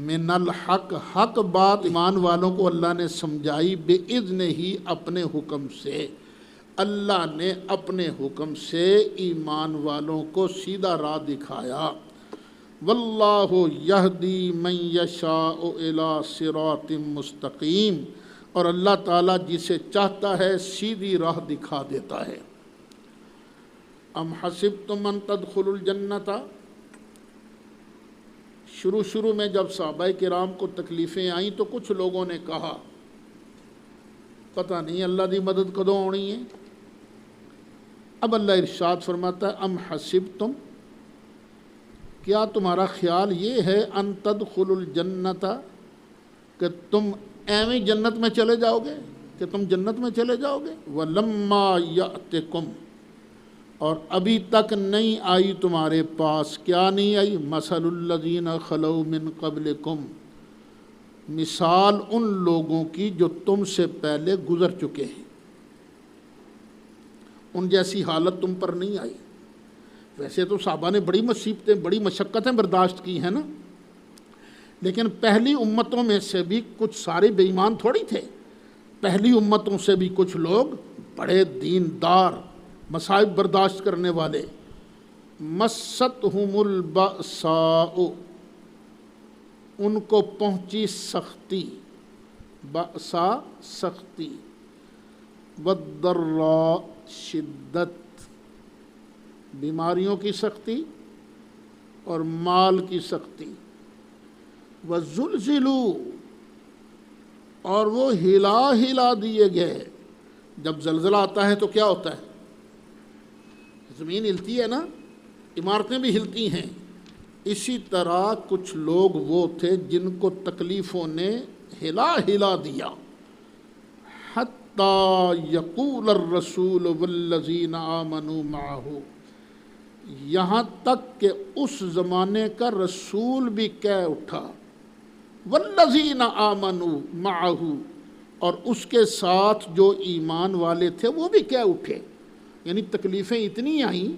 من الحق، حق بات ایمان والوں کو اللہ نے سمجھائی، بِإِذْنِ ہی، اپنے حکم سے۔ اللہ نے اپنے حکم سے ایمان والوں کو سیدھا راہ دکھایا۔ واللہ یہدی من یشاء الی صراط مستقیم، اور اللہ تعالیٰ جسے چاہتا ہے سیدھی راہ دکھا دیتا ہے۔ ام حسبتم ان تدخلوا الجنۃ، شروع میں جب صحابہ کرام کو تکلیفیں آئیں تو کچھ لوگوں نے کہا پتہ نہیں اللہ دی مدد کدوں ہونی ہے۔ اب اللہ ارشاد فرماتا ہے ام حسبتم، کیا تمہارا خیال یہ ہے ان تدخلوا الجنۃ، کہ تم ایویں جنت میں چلے جاؤ گے، کہ تم جنت میں چلے جاؤ گے۔ ولما یأتکم، اور ابھی تک نہیں آئی تمہارے پاس، کیا نہیں آئی؟ مثل الذین خلو من قبلکم، مثال ان لوگوں کی جو تم سے پہلے گزر چکے ہیں، ان جیسی حالت تم پر نہیں آئی۔ ویسے تو صحابہ نے بڑی مصیبتیں، بڑی مشقتیں برداشت کی ہیں نا، لیکن پہلی امتوں میں سے بھی کچھ سارے بے ایمان تھوڑی تھے۔ پہلی امتوں سے بھی کچھ لوگ بڑے دیندار، مصائب برداشت کرنے والے۔ مستہم البأساء، ان کو پہنچی سختی، بأسا سختی، والضراء شدت، بیماریوں کی سختی اور مال کی سختی، وزلزلوا، اور وہ ہلا دیے گئے۔ جب زلزلہ آتا ہے تو کیا ہوتا ہے؟ زمین ہلتی ہے نا، عمارتیں بھی ہلتی ہیں۔ اسی طرح کچھ لوگ وہ تھے جن کو تکلیفوں نے ہلا دیا۔ حتی یقول الرسول والذین آمنوا معہ، یہاں تک کہ اس زمانے کا رسول بھی کہہ اٹھا، والذین آمنوا معہ، اور اس کے ساتھ جو ایمان والے تھے وہ بھی کہہ اٹھے۔ یعنی تکلیفیں اتنی آئیں،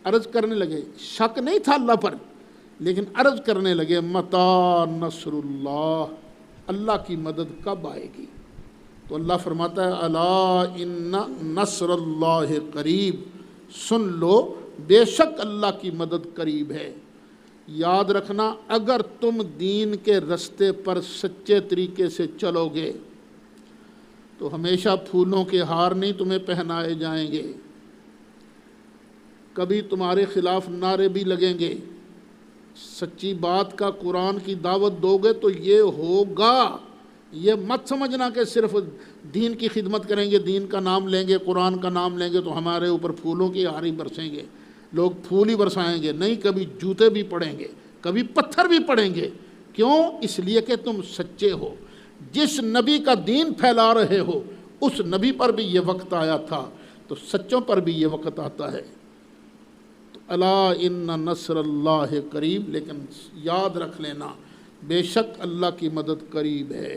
عرض کرنے لگے، شک نہیں تھا اللہ پر، لیکن عرض کرنے لگے متی نصر اللہ، اللہ کی مدد کب آئے گی؟ تو اللہ فرماتا ہے الا ان نصر اللہ قریب، سن لو بے شک اللہ کی مدد قریب ہے۔ یاد رکھنا، اگر تم دین کے رستے پر سچے طریقے سے چلو گے تو ہمیشہ پھولوں کے ہار نہیں تمہیں پہنائے جائیں گے، کبھی تمہارے خلاف نعرے بھی لگیں گے۔ سچی بات کا قرآن کی دعوت دو گے تو یہ ہوگا۔ یہ مت سمجھنا کہ صرف دین کی خدمت کریں گے، دین کا نام لیں گے، قرآن کا نام لیں گے تو ہمارے اوپر پھولوں کی ہاری برسیں گے، لوگ پھول ہی برسائیں گے۔ نہیں، کبھی جوتے بھی پڑیں گے، کبھی پتھر بھی پڑیں گے۔ کیوں؟ اس لیے کہ تم سچے ہو۔ جس نبی کا دین پھیلا رہے ہو اس نبی پر بھی یہ وقت آیا تھا، تو سچوں پر بھی یہ وقت آتا ہے۔ الا ان نصر اللہ قریب، لیکن یاد رکھ لینا بے شک اللہ کی مدد قریب ہے۔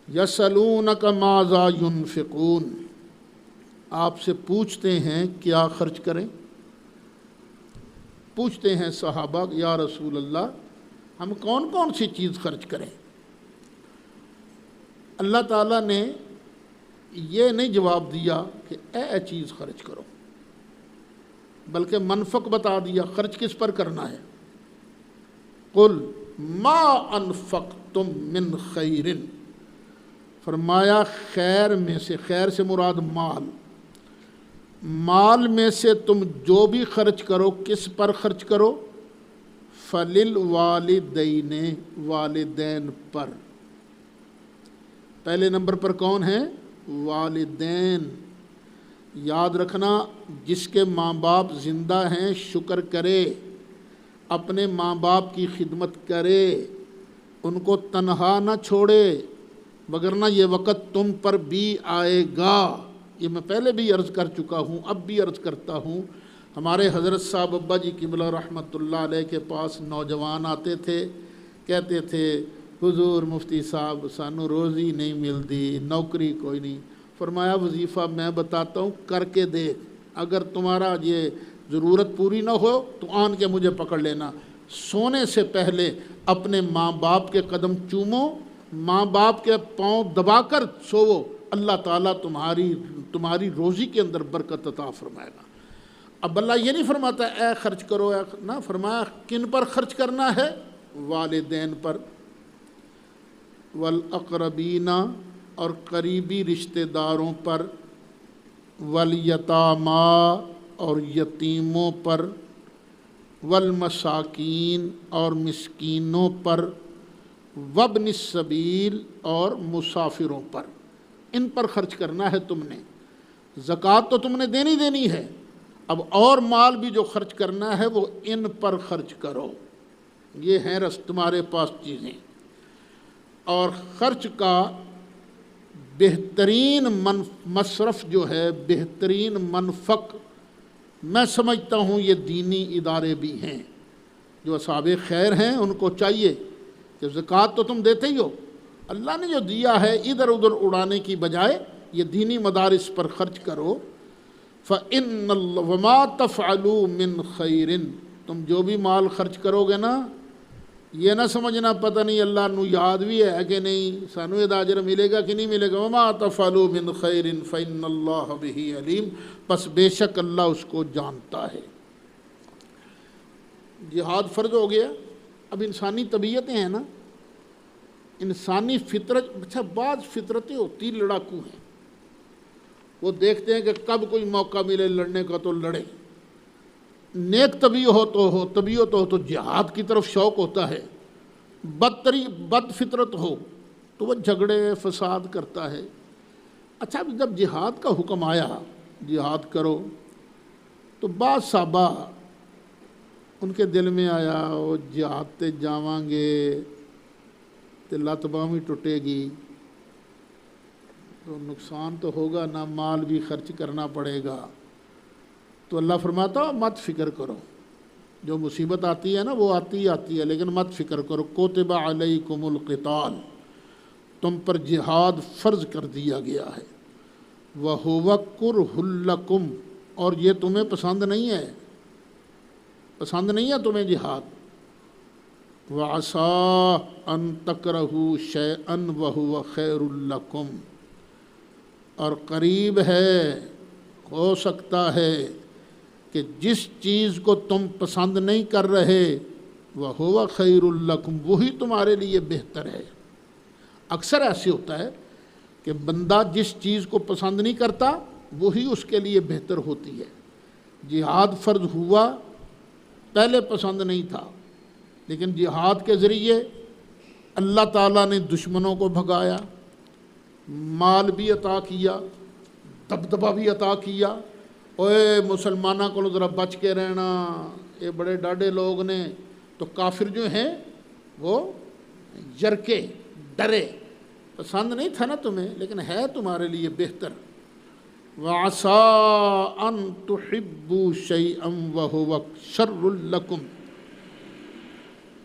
یسألونک ماذا ینفقون، آپ سے پوچھتے ہیں کیا خرچ کریں۔ پوچھتے ہیں صحابہ یا رسول اللہ ہم کون کون سی چیز خرچ کریں؟ اللہ تعالیٰ نے یہ نہیں جواب دیا کہ اے چیز خرچ کرو، بلکہ منفق بتا دیا خرچ کس پر کرنا ہے۔ قل ما انفقتم من خیر، فرمایا خیر میں سے، خیر سے مراد مال میں سے تم جو بھی خرچ کرو کس پر خرچ کرو؟ فللوالدین، والدین پر۔ پہلے نمبر پر کون ہے؟ والدین۔ یاد رکھنا جس کے ماں باپ زندہ ہیں شکر کرے، اپنے ماں باپ کی خدمت کرے، ان کو تنہا نہ چھوڑے، وگرنہ یہ وقت تم پر بھی آئے گا۔ یہ میں پہلے بھی عرض کر چکا ہوں، اب بھی عرض کرتا ہوں۔ ہمارے حضرت صاحب ابا جی قبلہ رحمۃ اللہ علیہ کے پاس نوجوان آتے تھے، کہتے تھے حضور مفتی صاحب سانو روزی نہیں ملتی، نوکری کوئی نہیں۔ فرمایا وظیفہ میں بتاتا ہوں، کر کے دیکھ، اگر تمہارا یہ ضرورت پوری نہ ہو تو آن کے مجھے پکڑ لینا۔ سونے سے پہلے اپنے ماں باپ کے قدم چومو، ماں باپ کے پاؤں دبا کر سوو، اللہ تعالیٰ تمہاری روزی کے اندر برکت عطا فرمائے گا۔ اب اللہ یہ نہیں فرماتا اے خرچ کرو، نہ، فرمایا کن پر خرچ کرنا ہے؟ والدین پر، والاقربین، اور قریبی رشتہ داروں پر، والیتاما، اور یتیموں پر، والمساکین، اور مسکینوں پر، وابن السبیل، اور مسافروں پر۔ ان پر خرچ کرنا ہے تم نے۔ زکوٰۃ تو تم نے دینی ہے، اب اور مال بھی جو خرچ کرنا ہے وہ ان پر خرچ کرو۔ یہ ہیں تمہارے پاس چیزیں۔ اور خرچ کا بہترین مصرف جو ہے، بہترین منفق، میں سمجھتا ہوں یہ دینی ادارے بھی ہیں۔ جو اصحاب خیر ہیں ان کو چاہیے کہ زکوٰۃ تو تم دیتے ہی ہو، اللہ نے جو دیا ہے ادھر ادھر اڑانے کی بجائے یہ دینی مدارس پر خرچ کرو۔ فَإِنَّ وَمَا تَفْعَلُوا مِنْ خَيْرٍ، تم جو بھی مال خرچ کرو گے نا، یہ نہ سمجھنا پتہ نہیں اللہ نو یاد بھی ہے کہ نہیں، سانو یہ اجر ملے گا کہ نہیں ملے گا۔ وَمَا تَفْعَلُوا مِنْ خَيْرٍ فَإِنَّ اللَّهَ بِهِ عَلِيمٌ، پس بے شک اللہ اس کو جانتا ہے۔ جہاد فرض ہو گیا۔ اب انسانی طبیعتیں ہیں نا، انسانی فطرت، اچھا بعض فطرتیں ہوتی لڑاکو ہیں، وہ دیکھتے ہیں کہ کب کوئی موقع ملے لڑنے کا تو لڑے۔ نیک طبیعت ہو تو جہاد کی طرف شوق ہوتا ہے، بد فطرت ہو تو وہ جھگڑے فساد کرتا ہے۔ اچھا جب جہاد کا حکم آیا جہاد کرو تو بعض صحابہ ان کے دل میں آیا وہ جہاد تے جاواں گے تے لت باں بھی ٹوٹے گی تو نقصان تو ہوگا نا، مال بھی خرچ کرنا پڑے گا۔ تو اللہ فرماتا مت فکر کرو، جو مصیبت آتی ہے نا وہ آتی ہے، لیکن مت فکر کرو۔ کتب علیکم القتال، تم پر جہاد فرض کر دیا گیا ہے۔ وَهُوَ كُرْهٌ لَكُمْ، اور یہ تمہیں پسند نہیں ہے، پسند نہیں ہے تمہیں جہاد۔ وَعَسَىٰ أَن تَكْرَهُوا شَيْئًا وَهُوَ خَيْرٌ لَكُمْ، اور قریب ہے، ہو سکتا ہے کہ جس چیز کو تم پسند نہیں کر رہے وَهُوَ خَيْرٌ لَكُمْ، وہی تمہارے لیے بہتر ہے۔ اکثر ایسے ہوتا ہے کہ بندہ جس چیز کو پسند نہیں کرتا وہی اس کے لیے بہتر ہوتی ہے۔ جہاد فرض ہوا، پہلے پسند نہیں تھا، لیکن جہاد کے ذریعے اللہ تعالیٰ نے دشمنوں کو بھگایا، مال بھی عطا کیا، دبدبہ بھی عطا کیا۔ اوے مسلمانوں کو ذرا بچ کے رہنا، یہ بڑے ڈاڈے لوگ نے، تو کافر جو ہیں وہ جرکے ڈرے، پسند نہیں تھا نا تمہیں، لیکن ہے تمہارے لیے بہتر۔ وَعَسَىٰ أَن تُحِبُّوا شَيْئًا وَهُوَ شَرٌّ لَكُمْ،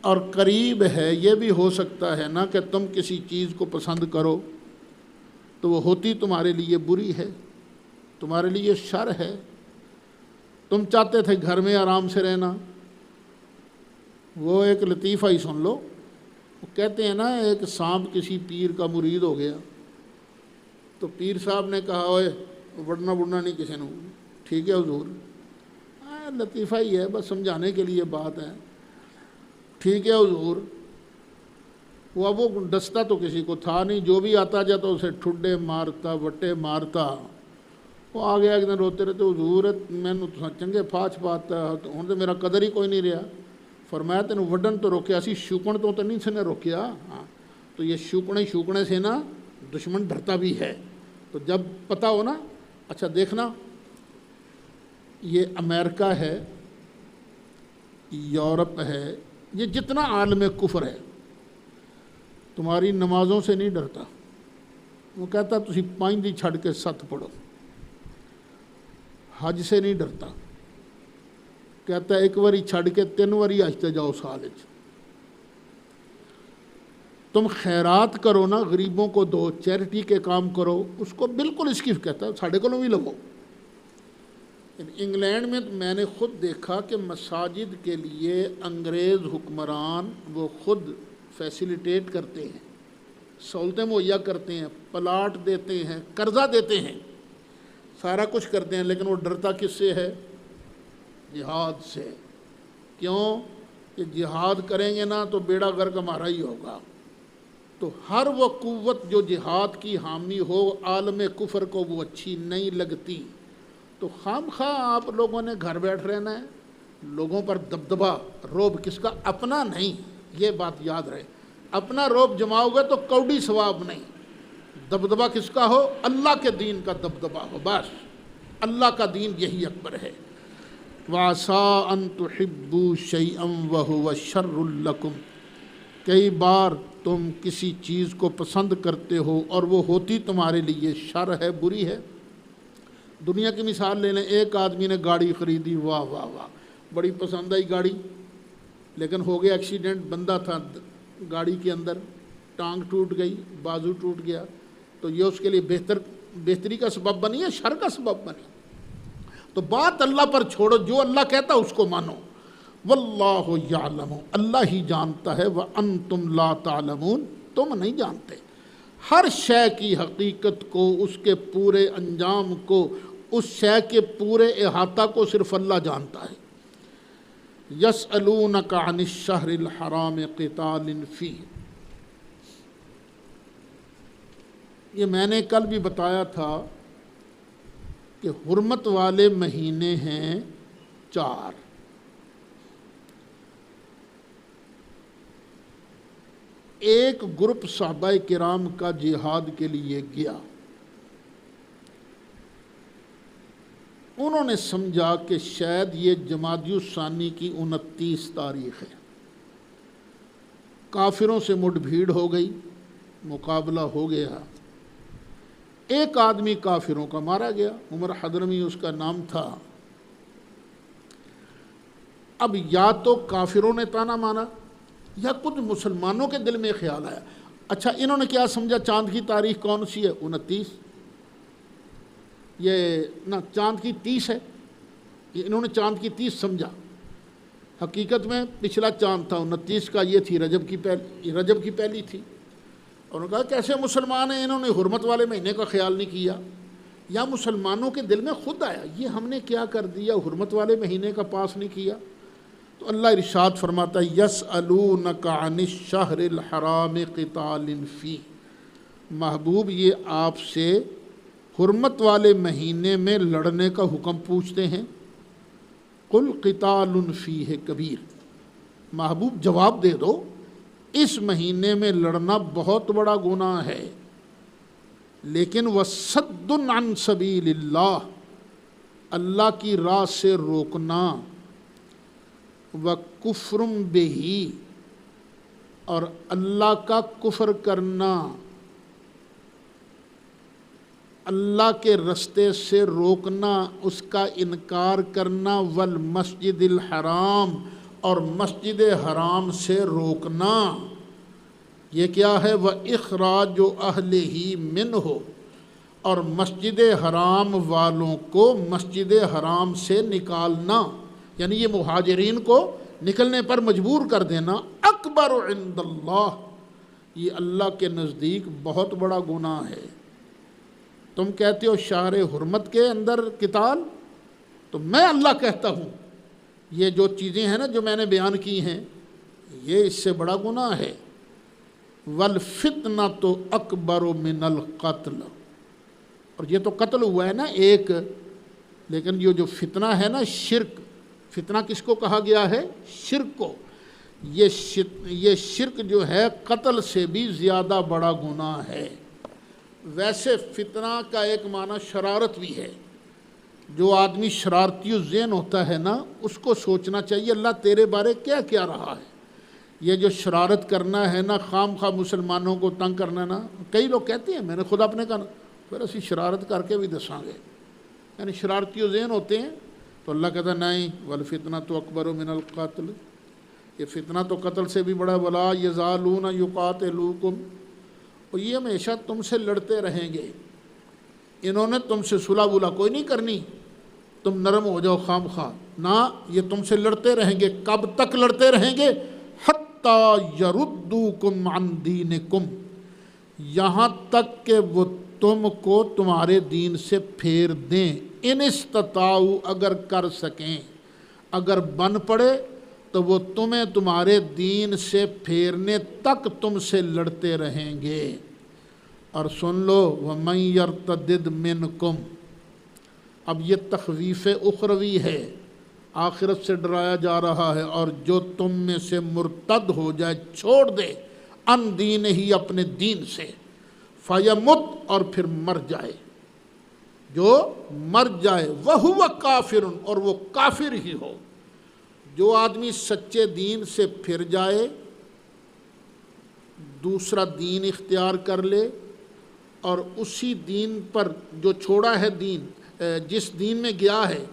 اور قریب ہے، یہ بھی ہو سکتا ہے نا کہ تم کسی چیز کو پسند کرو تو وہ ہوتی تمہارے لیے بری ہے، تمہارے لیے شر ہے۔ تم چاہتے تھے گھر میں آرام سے رہنا، وہ ایک لطیفہ ہی سن لو، وہ کہتے ہیں نا ایک سانپ کسی پیر کا مرید ہو گیا، تو پیر صاحب نے کہا اوئے وڑنا وڑنا نہیں کسی نے، ٹھیک ہے حضور، لطیفہ ہی ہے بس سمجھانے کے لیے بات ہے، ٹھیک ہے حضور۔ وہ ڈستا تو کسی کو تھا نہیں، جو بھی آتا جاتا اسے ٹھڈے مارتا وٹے مارتا۔ وہ آ گیا ایک دن روتے رہتے، حضور مینوں چنگے پھاچ پاتا ہوں تو میرا قدر ہی کوئی نہیں رہا۔ فرمایا تینوں وڈن تو روکیا سی، شوکن تو نہیں سے نے روکیا۔ ہاں تو یہ شوکنے سے نا دشمن ڈرتا بھی ہے، تو جب پتہ ہو نا۔ اچھا دیکھنا، یہ امریکہ ہے، یورپ ہے، یہ جتنا عالم کفر ہے تمہاری نمازوں سے نہیں ڈرتا۔ وہ کہتا تسی پائندی چھڑ کے ست پڑھو۔ حج سے نہیں ڈرتا، کہتا ایک واری چھڑ کے 3 واری آجتے جاؤ سال۔ تم خیرات کرو نا، غریبوں کو دو، چیریٹی کے کام کرو، اس کو بالکل اس کی کہتا ہے ساڑھے کو بھی لگو۔ انگلینڈ میں میں نے خود دیکھا کہ مساجد کے لیے انگریز حکمران وہ خود فیسیلیٹیٹ کرتے ہیں، سہولتیں مہیا کرتے ہیں، پلاٹ دیتے ہیں، قرضہ دیتے ہیں، سارا کچھ کرتے ہیں، لیکن وہ ڈرتا کس سے ہے؟ جہاد سے۔ کیوں کہ جہاد کریں گے نا تو بیڑا غرق ہمارا ہی ہوگا۔ تو ہر وہ قوت جو جہاد کی حامی ہو عالم کفر کو وہ اچھی نہیں لگتی۔ تو خام خواہ آپ لوگوں نے گھر بیٹھ رہنا ہے، لوگوں پر دبدبا روب کس کا؟ اپنا نہیں، یہ بات یاد رہے۔ اپنا روب جماؤ گے تو کوڑی ثواب نہیں، دبدبا کس کا ہو؟ اللہ کے دین کا دبدبا ہو، بس اللہ کا دین یہی اکبر ہے۔ وَعَسَىٰ أَن تُحِبُّوا شَيْئًا وَهُوَ شَرٌّ لَكُمْ، کئی بار تم کسی چیز کو پسند کرتے ہو اور وہ ہوتی تمہارے لیے شر ہے، بری ہے۔ دنیا کی مثال لے لیں، ایک آدمی نے گاڑی خریدی، واہ واہ واہ بڑی پسند آئی گاڑی، لیکن ہو گیا ایکسیڈنٹ، بندہ تھا گاڑی کے اندر، ٹانگ ٹوٹ گئی، بازو ٹوٹ گیا، تو یہ اس کے لیے بہتری کا سبب بنی ہے، شر کا سبب بنی؟ تو بات اللہ پر چھوڑو، جو اللہ کہتا اس کو مانو۔ واللہ یعلم، اللہ ہی جانتا ہے، وانتم لا تعلمون، تم نہیں جانتے۔ ہر شے کی حقیقت کو، اس کے پورے انجام کو، اس شے کے پورے احاطہ کو صرف اللہ جانتا ہے۔ یسألونک عن الشہر الحرام قتال فیہ، یہ میں نے کل بھی بتایا تھا کہ حرمت والے مہینے ہیں 4۔ ایک گروپ صحابہ کرام کا جہاد کے لیے گیا، انہوں نے سمجھا کہ شاید یہ جمادی الثانی کی 29 تاریخ ہے۔ کافروں سے مٹ بھیڑ ہو گئی، مقابلہ ہو گیا، ایک آدمی کافروں کا مارا گیا، عمر حضرمی اس کا نام تھا۔ اب یا تو کافروں نے تانا مانا یا کچھ مسلمانوں کے دل میں خیال آیا، اچھا انہوں نے کیا سمجھا چاند کی تاریخ کون سی ہے؟ 29، یہ نہ چاند کی 30 ہے، یہ انہوں نے چاند کی 30 سمجھا، حقیقت میں پچھلا چاند تھا 29 کا، یہ تھی رجب کی پہلی تھی۔ اور انہوں نے کہا کیسے مسلمان ہیں، انہوں نے حرمت والے مہینے کا خیال نہیں کیا، یا مسلمانوں کے دل میں خود آیا یہ ہم نے کیا کر دیا، حرمت والے مہینے کا پاس نہیں کیا۔ تو اللہ ارشاد فرماتا ہے یسألونک عن الشہر الحرام قتال فیہ، محبوب یہ آپ سے حرمت والے مہینے میں لڑنے کا حکم پوچھتے ہیں۔ قل قتال فیہ کبیر، محبوب جواب دے دو اس مہینے میں لڑنا بہت بڑا گناہ ہے، لیکن وصد عن سبیل اللہ، اللہ کی راہ سے روکنا، وکفر بہ، اور اللہ کا کفر کرنا، اللہ کے رستے سے روکنا، اس کا انکار کرنا، والمسجد الحرام، اور مسجد حرام سے روکنا۔ یہ کیا ہے؟ وَإِخْرَاجُ أَهْلِهِ مِنْهُ، اور مسجد حرام والوں کو مسجد حرام سے نکالنا، یعنی یہ مہاجرین کو نکلنے پر مجبور کر دینا اکبر عند اللہ، یہ اللہ کے نزدیک بہت بڑا گناہ ہے۔ تم کہتے ہو شہر حرمت کے اندر قتال، تو میں اللہ کہتا ہوں یہ جو چیزیں ہیں نا جو میں نے بیان کی ہیں یہ اس سے بڑا گناہ ہے۔ والفتنۃ اکبر من القتل، اور یہ تو قتل ہوا ہے نا ایک، لیکن یہ جو فتنہ ہے نا شرک، فتنہ کس کو کہا گیا ہے؟ شرک کو۔ یہ شرک جو ہے قتل سے بھی زیادہ بڑا گناہ ہے۔ ویسے فتنہ کا ایک معنی شرارت بھی ہے، جو آدمی شرارتی ذہن ہوتا ہے نا اس کو سوچنا چاہیے اللہ تیرے بارے کیا کیا رہا ہے۔ یہ جو شرارت کرنا ہے نا، خام خواہ مسلمانوں کو تنگ کرنا نا، کئی لوگ کہتے ہیں میں نے خود اپنے کہا پھر اسی شرارت کر کے بھی دساں گے، یعنی شرارتی ذہن ہوتے ہیں، تو اللہ کہتا ہے نہیں، والفتنۃ اکبر من القتل، یہ فتنہ تو قتل سے بھی بڑا، ولا یزالون یقاتلوکم، اور یہ ہمیشہ تم سے لڑتے رہیں گے۔ انہوں نے تم سے صلح ولا کوئی نہیں کرنی، تم نرم ہو جاؤ خام خواہ، نہ یہ تم سے لڑتے رہیں گے۔ کب تک لڑتے رہیں گے؟ حتیٰ یردوکم عن دینکم، یہاں تک کہ وہ تم کو تمہارے دین سے پھیر دیں۔ ان استطاعوا، اگر کر سکیں، اگر بن پڑے تو وہ تمہیں تمہارے دین سے پھیرنے تک تم سے لڑتے رہیں گے۔ اور سن لو وَمَن يَرْتَدِدْ مِنْكُمْ، اب یہ تخویف اخروی ہے، آخرت سے ڈرایا جا رہا ہے، اور جو تم میں سے مرتد ہو جائے، چھوڑ دے، ان دین ہی، اپنے دین سے، فَيَمُتْ، اور پھر مر جائے، جو مر جائے، وَهُوَ كَافِرٌ، اور وہ کافر ہی ہو۔ جو آدمی سچے دین سے پھر جائے، دوسرا دین اختیار کر لے، اور اسی دین پر جو چھوڑا ہے دین، جس دین میں گیا ہے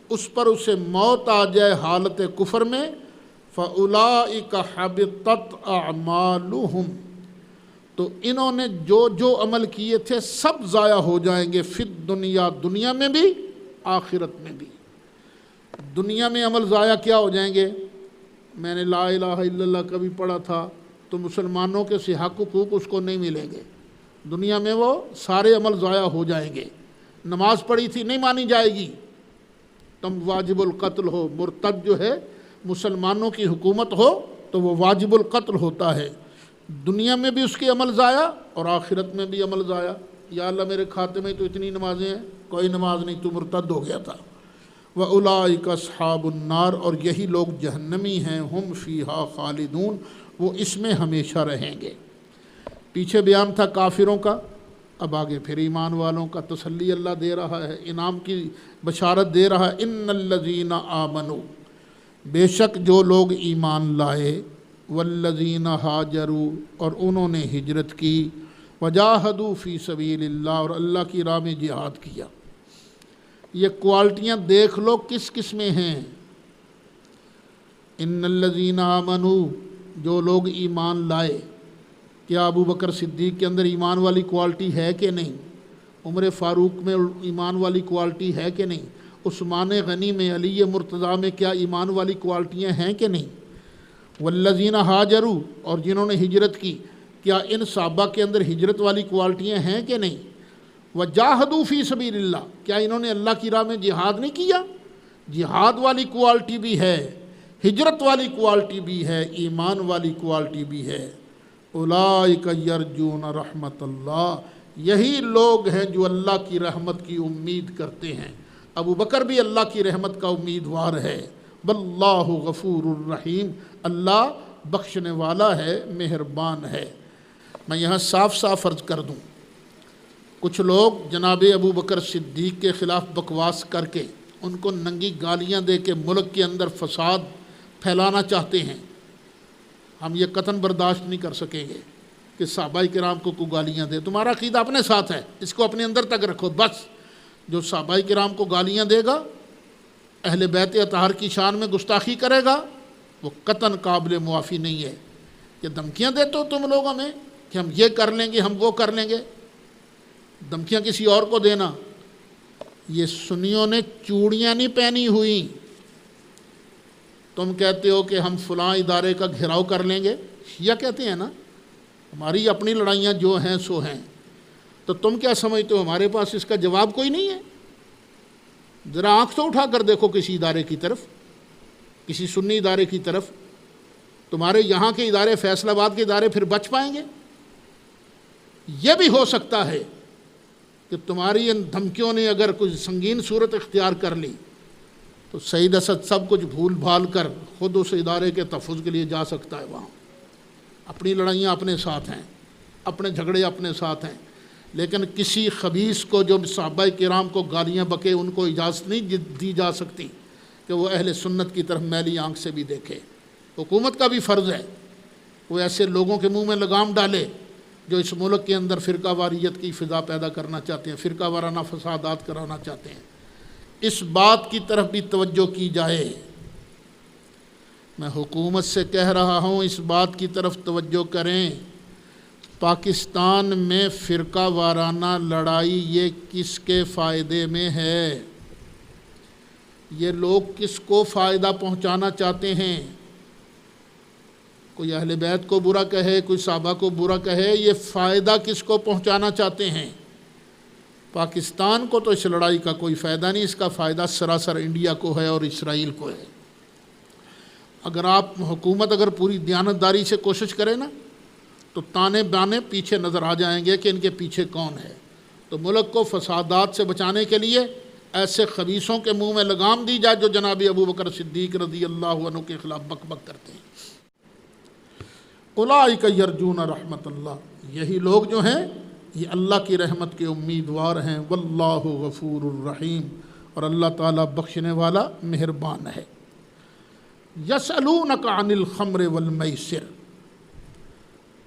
اس پر اسے موت آ جائے حالت کفر میں، فَأُولَئِكَ حَبِطَتْ أَعْمَالُهُمْ، تو انہوں نے جو جو عمل کیے تھے سب ضائع ہو جائیں گے، فی الدنیا، دنیا میں بھی، آخرت میں بھی۔ دنیا میں عمل ضائع کیا ہو جائیں گے؟ میں نے لا الہ الا اللہ کبھی پڑھا تھا، تو مسلمانوں کے سے حق حقوق اس کو نہیں ملیں گے، دنیا میں وہ سارے عمل ضائع ہو جائیں گے۔ نماز پڑھی تھی نہیں مانی جائے گی، تم واجب القتل ہو، مرتد جو ہے مسلمانوں کی حکومت ہو تو وہ واجب القتل ہوتا ہے، دنیا میں بھی اس کے عمل ضائع اور آخرت میں بھی عمل ضائع۔ یا اللہ میرے کھاتے میں تو اتنی نمازیں ہیں، کوئی نماز نہیں، تو مرتد ہو گیا تھا۔ وَأُولَئِكَ أَصْحَابُ النَّارِ، اور یہی لوگ جہنمی ہیں، ہم فیہا خالدون، وہ اس میں ہمیشہ رہیں گے۔ پیچھے بیان تھا کافروں کا، اب آگے پھر ایمان والوں کا تسلی اللہ دے رہا ہے، انعام کی بشارت دے رہا ہے۔ ان الذین آمنوا، بے شک جو لوگ ایمان لائے، والذین ہاجروا، اور انہوں نے ہجرت کی، وجاہدوا فی سبیل اللہ، اور اللہ کی راہ میں جہاد کیا۔ یہ کوالٹیاں دیکھ لو کس کس میں ہیں۔ ان الذین آمنوا، جو لوگ ایمان لائے، کیا ابو بکر صدیق کے اندر ایمان والی کوالٹی ہے کہ نہیں؟ عمر فاروق میں ایمان والی کوالٹی ہے کہ نہیں؟ عثمان غنی میں، علی مرتضیٰ میں کیا ایمان والی کوالٹیاں ہیں کہ نہیں؟ والذین ہاجروا، اور جنہوں نے ہجرت کی، کیا ان صحابہ کے اندر ہجرت والی کوالٹیاں ہیں کہ نہیں؟ وجاہدوا فی سبیل اللہ، کیا انہوں نے اللہ کی راہ میں جہاد نہیں کیا؟ جہاد والی کوالٹی بھی ہے، ہجرت والی کوالٹی بھی ہے، ایمان والی کوالٹی بھی ہے۔ اولئک یرجون رحمت اللہ، یہی لوگ ہیں جو اللہ کی رحمت کی امید کرتے ہیں۔ ابو بکر بھی اللہ کی رحمت کا امیدوار ہے۔ واللہ غفور الرحیم، اللہ بخشنے والا ہے، مہربان ہے۔ میں یہاں صاف صاف عرض کر دوں، کچھ لوگ جناب ابو بکر صدیق کے خلاف بکواس کر کے، ان کو ننگی گالیاں دے کے ملک کے اندر فساد پھیلانا چاہتے ہیں۔ ہم یہ قطعاً برداشت نہیں کر سکیں گے کہ صحابہ کرام کو گالیاں دے۔ تمہارا عقیدہ اپنے ساتھ ہے، اس کو اپنے اندر تک رکھو بس۔ جو صحابہ کرام کو گالیاں دے گا، اہل بیت اطہار کی شان میں گستاخی کرے گا، وہ قطعاً قابل معافی نہیں ہے۔ کہ دھمکیاں دیتے ہو تم لوگ ہمیں کہ ہم یہ کر لیں گے، ہم وہ کر لیں گے، دھمکیاں کسی اور کو دینا۔ یہ سنیوں نے چوڑیاں نہیں پہنی ہوئی، تم کہتے ہو کہ ہم فلاں ادارے کا گھیراؤ کر لیں گے، شیعہ کہتے ہیں نا ہماری اپنی لڑائیاں جو ہیں سو ہیں، تو تم کیا سمجھتے ہو ہمارے پاس اس کا جواب کوئی نہیں ہے؟ ذرا آنکھ تو اٹھا کر دیکھو کسی ادارے کی طرف، کسی سنی ادارے کی طرف، تمہارے یہاں کے ادارے، فیصل آباد کے ادارے پھر بچ پائیں گے؟ یہ بھی ہو سکتا ہے کہ تمہاری ان دھمکیوں نے اگر کچھ سنگین صورت اختیار کر لی تو سعید اسد سب کچھ بھول بھال کر خود اس ادارے کے تحفظ کے لیے جا سکتا ہے وہاں۔ اپنی لڑائیاں اپنے ساتھ ہیں، اپنے جھگڑے اپنے ساتھ ہیں، لیکن کسی خبیث کو جو صحابہ کرام کو گالیاں بکے ان کو اجازت نہیں دی جا سکتی کہ وہ اہل سنت کی طرف میلی آنکھ سے بھی دیکھے۔ حکومت کا بھی فرض ہے وہ ایسے لوگوں کے منہ میں لگام ڈالے جو اس ملک کے اندر فرقہ واریت کی فضا پیدا کرنا چاہتے ہیں، فرقہ وارانہ فسادات کرانا چاہتے ہیں۔ اس بات کی طرف بھی توجہ کی جائے، میں حکومت سے کہہ رہا ہوں اس بات کی طرف توجہ کریں، پاکستان میں فرقہ وارانہ لڑائی یہ کس کے فائدے میں ہے؟ یہ لوگ کس کو فائدہ پہنچانا چاہتے ہیں؟ کوئی اہل بیت کو برا کہے، کوئی صحابہ کو برا کہے، یہ فائدہ کس کو پہنچانا چاہتے ہیں؟ پاکستان کو تو اس لڑائی کا کوئی فائدہ نہیں، اس کا فائدہ سراسر انڈیا کو ہے اور اسرائیل کو ہے۔ اگر حکومت اگر پوری دیانتداری سے کوشش کرے نا تو تانے بانے پیچھے نظر آ جائیں گے کہ ان کے پیچھے کون ہے۔ تو ملک کو فسادات سے بچانے کے لیے ایسے خبیثوں کے منہ میں لگام دی جائے جو جناب ابو بکر صدیق رضی اللہ عنہ کے خلاف بک بک کرتے ہیں۔ اولئک یرجون رحمت اللہ، یہی لوگ جو ہیں یہ اللہ کی رحمت کے امیدوار ہیں۔ واللہ غفور الرحیم، اور اللہ تعالیٰ بخشنے والا مہربان ہے۔ یسألونک عن الخمر والمیسر،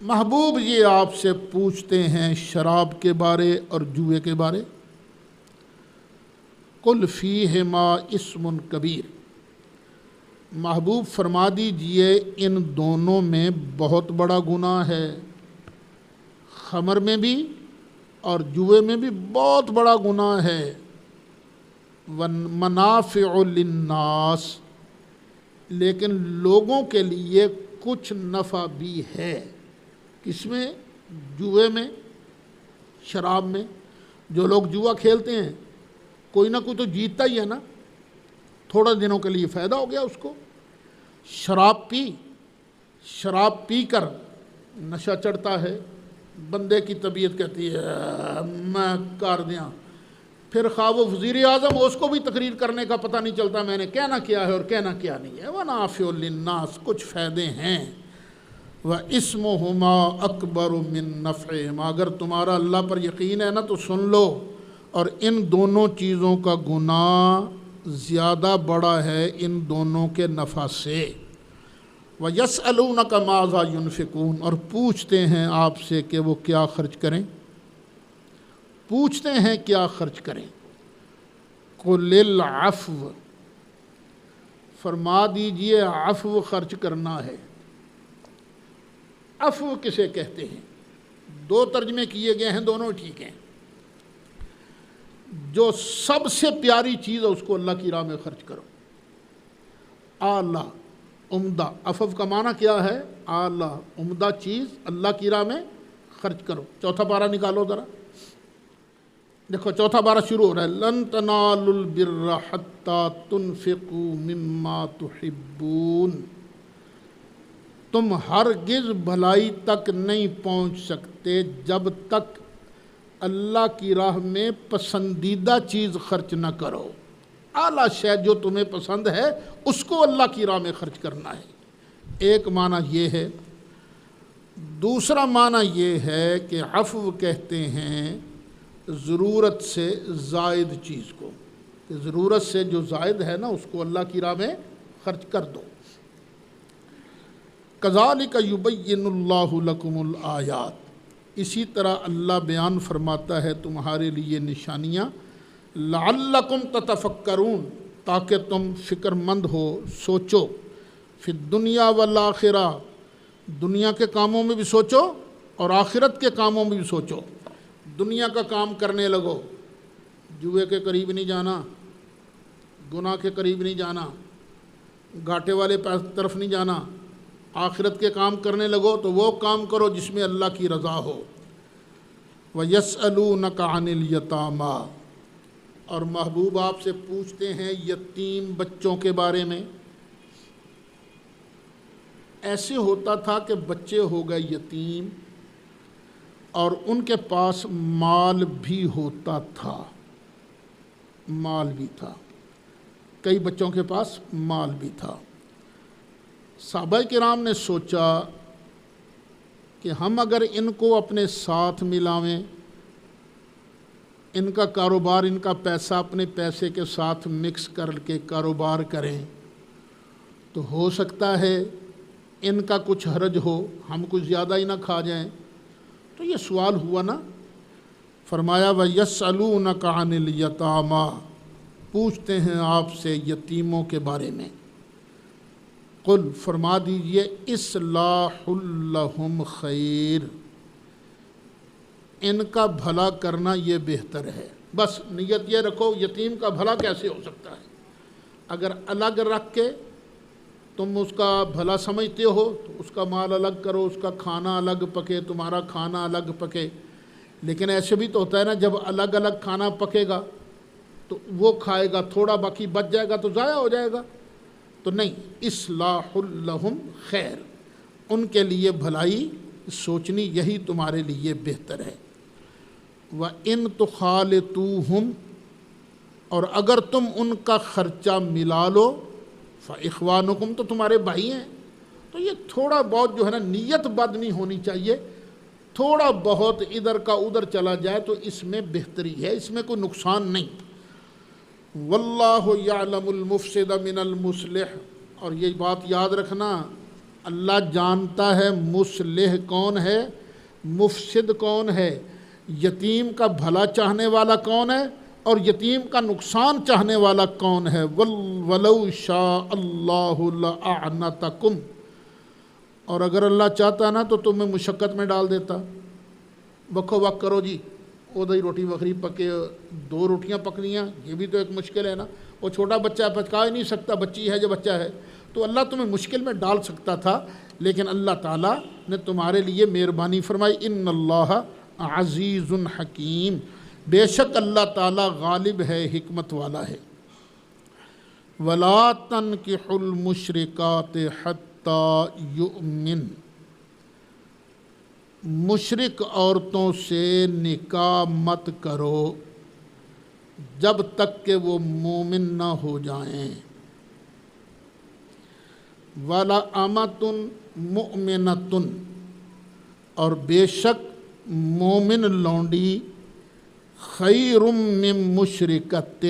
محبوب یہ آپ سے پوچھتے ہیں شراب کے بارے اور جوئے کے بارے۔ قل فیہما اسم کبیر، محبوب فرما دیجئے ان دونوں میں بہت بڑا گناہ ہے، خمر میں بھی اور جوئے میں بھی بہت بڑا گناہ ہے۔ ومنافع للناس، لیکن لوگوں کے لیے کچھ نفع بھی ہے۔ کس میں؟ جوئے میں، شراب میں۔ جو لوگ جوا کھیلتے ہیں کوئی نہ کوئی تو جیتتا ہی ہے نا، تھوڑا دنوں کے لیے فائدہ ہو گیا اس کو۔ شراب پی کر نشہ چڑھتا ہے، بندے کی طبیعت کہتی ہے میں کر دیاں، پھر خواہ وہ وزیر اعظم اس کو بھی تقریر کرنے کا پتہ نہیں چلتا میں نے کہنا کیا ہے اور کہنا کیا نہیں ہے۔ وَنَافِعُ لِلنَّاسِ، کچھ فائدے ہیں۔ وَإِسْمُهُمَا أَكْبَرُ مِن نَّفْعِهِمَا، اگر تمہارا اللہ پر یقین ہے نا تو سن لو، اور ان دونوں چیزوں کا گناہ زیادہ بڑا ہے ان دونوں کے نفع سے۔ وَيَسْأَلُونَكَ مَاذَا يُنْفِقُونَ، اور پوچھتے ہیں آپ سے کہ وہ کیا خرچ کریں، پوچھتے ہیں کیا خرچ کریں۔ قُلِ الْعَفْوَ، فرما دیجئے عفو خرچ کرنا ہے۔ عفو کسے کہتے ہیں؟ دو ترجمے کیے گئے ہیں، دونوں ٹھیک ہیں۔ جو سب سے پیاری چیز ہے اس کو اللہ کی راہ میں خرچ کرو، اعلیٰ عمدہ۔ عفو کا معنی کیا ہے؟ اعلیٰ عمدہ چیز اللہ کی راہ میں خرچ کرو۔ چوتھا پارہ نکالو ذرا، دیکھو چوتھا پارہ شروع ہو رہا ہے، لن تنالوا البر حتی تنفقوا مما تحبون، تم ہرگز بھلائی تک نہیں پہنچ سکتے جب تک اللہ کی راہ میں پسندیدہ چیز خرچ نہ کرو۔ اعلیٰ شے جو تمہیں پسند ہے اس کو اللہ کی راہ میں خرچ کرنا ہے۔ ایک معنی یہ ہے۔ دوسرا معنی یہ ہے کہ عفو کہتے ہیں ضرورت سے زائد چیز کو، کہ ضرورت سے جو زائد ہے نا اس کو اللہ کی راہ میں خرچ کر دو۔ کذالک یبین اللہ لکم الآیات، اسی طرح اللہ بیان فرماتا ہے تمہارے لیے نشانیاں، لعلکم تتفکرون، تاکہ تم فکر مند ہو، سوچو، فی الدنیا والآخرہ، دنیا کے کاموں میں بھی سوچو اور آخرت کے کاموں میں بھی سوچو۔ دنیا کا کام کرنے لگو، جوئے کے قریب نہیں جانا، گناہ کے قریب نہیں جانا، گھاٹے والے طرف نہیں جانا، آخرت کے کام کرنے لگو تو وہ کام کرو جس میں اللہ کی رضا ہو۔ وَيَسْأَلُونَكَ عَنِ الْيَتَامَى، اور محبوب آپ سے پوچھتے ہیں یتیم بچوں کے بارے میں۔ ایسے ہوتا تھا کہ بچے ہو گئے یتیم اور ان کے پاس مال بھی ہوتا تھا، مال بھی تھا، کئی بچوں کے پاس مال بھی تھا۔ صحابہ کرام نے سوچا کہ ہم اگر ان کو اپنے ساتھ ملاویں، ان کا کاروبار، ان کا پیسہ اپنے پیسے کے ساتھ مکس کر کے کاروبار کریں تو ہو سکتا ہے ان کا کچھ حرج ہو، ہم کچھ زیادہ ہی نہ کھا جائیں۔ تو یہ سوال ہوا نا، فرمایا وَيَسْأَلُونَكَ عَنِ الْيَتَامَى، پوچھتے ہیں آپ سے یتیموں کے بارے میں۔ قل، فرما دیجئے، اصلاح لہم خیر، ان کا بھلا کرنا یہ بہتر ہے۔ بس نیت یہ رکھو یتیم کا بھلا کیسے ہو سکتا ہے۔ اگر الگ رکھ کے تم اس کا بھلا سمجھتے ہو تو اس کا مال الگ کرو، اس کا کھانا الگ پکے، تمہارا کھانا الگ پکے۔ لیکن ایسے بھی تو ہوتا ہے نا، جب الگ الگ کھانا پکے گا تو وہ کھائے گا تھوڑا، باقی بچ جائے گا تو ضائع ہو جائے گا۔ تو نہیں، اصلاح لہم خیر، ان کے لیے بھلائی سوچنی یہی تمہارے لیے بہتر ہے۔ وَإِن تُخَالِطُوهُمْ، اور اگر تم ان کا خرچہ ملا لو، فَإِخْوَانُكُمْ، تو تمہارے بھائی ہیں۔ تو یہ تھوڑا بہت جو ہے نا، نیت بد نہیں ہونی چاہیے، تھوڑا بہت ادھر کا ادھر چلا جائے تو اس میں بہتری ہے، اس میں کوئی نقصان نہیں۔ وَاللَّهُ يَعْلَمُ الْمُفْسِدَ مِنَ الْمُصْلِحِ، اور یہ بات یاد رکھنا، اللہ جانتا ہے مصلح کون ہے، مفسد کون ہے، یتیم کا بھلا چاہنے والا کون ہے اور یتیم کا نقصان چاہنے والا کون ہے۔ وَلَوْ شَاءَ اللَّهُ لَأَعْنَتَكُمْ، اور اگر اللہ چاہتا نا تو تمہیں مشقت میں ڈال دیتا۔ وقو وقت کرو جی، ادھر روٹی بکری پکے، 2 روٹیاں پکنیاں، یہ بھی تو ایک مشکل ہے نا۔ وہ چھوٹا بچہ پکا ہی نہیں سکتا، بچی ہے جو بچہ ہے، تو اللہ تمہیں مشکل میں ڈال سکتا تھا، لیکن اللہ تعالیٰ نے تمہارے لیے مہربانی فرمائی۔ ان اللہ عزیز حکیم، بے شک اللہ تعالیٰ غالب ہے، حکمت والا ہے۔ وَلَا تَنْكِحُوا الْمُشْرِكَاتِ حَتَّى يُؤْمِنْ، مشرک عورتوں سے نکاح مت کرو جب تک کہ وہ مومن نہ ہو جائیں۔ وَلَأَمَةٌ مُؤْمِنَةٌ، اور بے شک مومن لونڈی، خیر من مشرکۃ،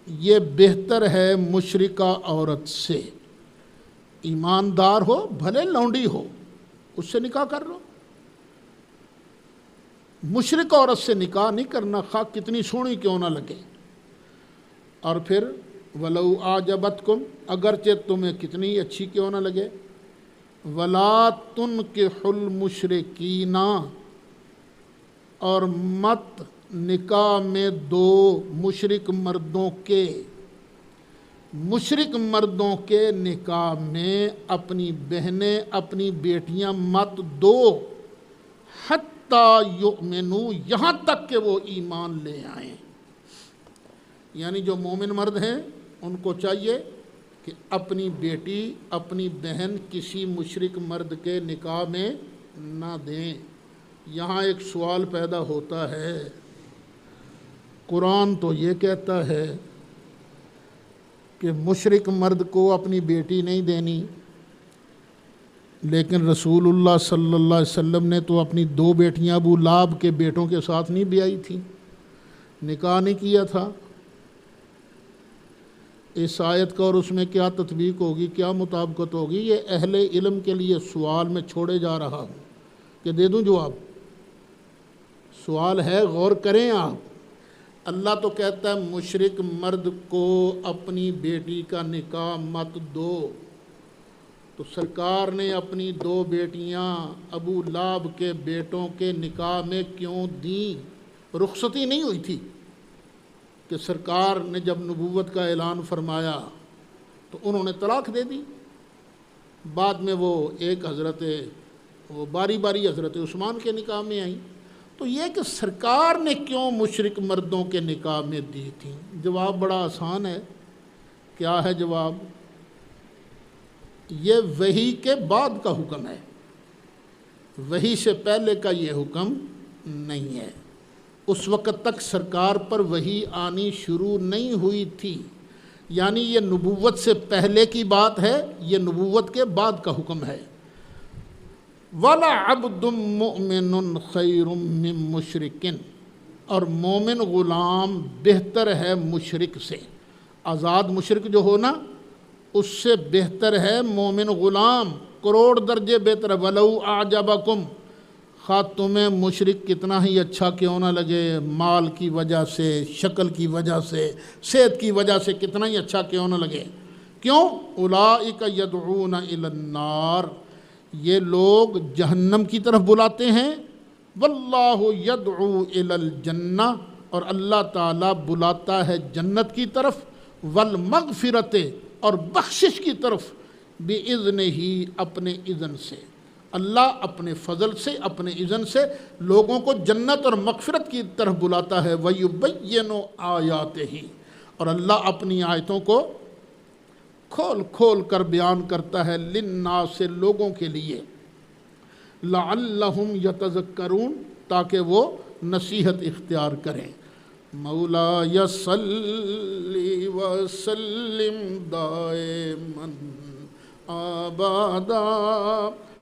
یہ بہتر ہے مشرکہ عورت سے۔ ایماندار ہو بھلے لونڈی ہو، اس سے نکاح کر لو۔ مشرک عورت سے نکاح نہیں کرنا، خواہ کتنی سونی کیوں نہ لگے۔ اور پھر وَلَوْ أَعْجَبَتْكُمْ، اگرچہ تمہیں کتنی اچھی کیوں نہ لگے۔ وَلَا تُنْكِحُوا الْمُشْرِكِينَ، اور مت نکاح میں دو مشرک مردوں کے، مشرک مردوں کے نکاح میں اپنی بہنیں، اپنی بیٹیاں مت دو، حتیٰ یؤمنوا، یہاں تک کہ وہ ایمان لے آئیں۔ یعنی جو مومن مرد ہیں ان کو چاہیے کہ اپنی بیٹی، اپنی بہن کسی مشرک مرد کے نکاح میں نہ دیں۔ یہاں ایک سوال پیدا ہوتا ہے، قرآن تو یہ کہتا ہے کہ مشرک مرد کو اپنی بیٹی نہیں دینی، لیکن رسول اللہ صلی اللہ علیہ وسلم نے تو اپنی 2 بیٹیاں ابو لہب کے بیٹوں کے ساتھ نہیں بیائی تھیں، نکاح نہیں کیا تھا۔ اس آیت کا اور اس میں کیا تطبیق ہوگی، کیا مطابقت ہوگی، یہ اہل علم کے لیے سوال میں چھوڑے جا رہا ہوں کہ دے دوں جواب۔ سوال ہے، غور کریں آپ۔ اللہ تو کہتا ہے مشرک مرد کو اپنی بیٹی کا نکاح مت دو، تو سرکار نے اپنی 2 بیٹیاں ابو لہب کے بیٹوں کے نکاح میں کیوں دیں؟ رخصتی نہیں ہوئی تھی کہ سرکار نے جب نبوت کا اعلان فرمایا تو انہوں نے طلاق دے دی۔ بعد میں وہ ایک وہ باری باری حضرت عثمان کے نکاح میں آئیں۔ تو یہ کہ سرکار نے کیوں مشرک مردوں کے نکاح میں دی تھیں؟ جواب بڑا آسان ہے۔ کیا ہے جواب؟ یہ وحی کے بعد کا حکم ہے، وحی سے پہلے کا یہ حکم نہیں ہے۔ اس وقت تک سرکار پر وحی آنی شروع نہیں ہوئی تھی، یعنی یہ نبوت سے پہلے کی بات ہے، یہ نبوت کے بعد کا حکم ہے۔ وَلَعَبْدٌ مُؤْمِنٌ خَيْرٌ مِّن مُشْرِكٍ، اور مومن غلام بہتر ہے مشرک سے۔ آزاد مشرک جو ہو نا، اس سے بہتر ہے مومن غلام، کروڑ درجے بہتر ہے۔ وَلَوْ أَعْجَبَكُمْ، خواہ تمہیں مشرک کتنا ہی اچھا کیوں نہ لگے، مال کی وجہ سے، شکل کی وجہ سے، صحت کی وجہ سے کتنا ہی اچھا کیوں نہ لگے۔ کیوں؟ اولئک یدعون الی النار، یہ لوگ جہنم کی طرف بلاتے ہیں۔ واللہ یدعو الی الجنہ، اور اللہ تعالیٰ بلاتا ہے جنت کی طرف، والمغفرت، اور بخشش کی طرف، بِإِذْنِهِ، اپنے اذن سے۔ اللہ اپنے فضل سے، اپنے اذن سے لوگوں کو جنت اور مغفرت کی طرف بلاتا ہے۔ وَيُبَيِّنُ آیاتہ، اور اللہ اپنی آیتوں کو کھول کھول کر بیان کرتا ہے، للناس، لوگوں کے لیے، لعلہم یتذکرون، تاکہ وہ نصیحت اختیار کریں۔ مولا صلی وسلم دائما ابدا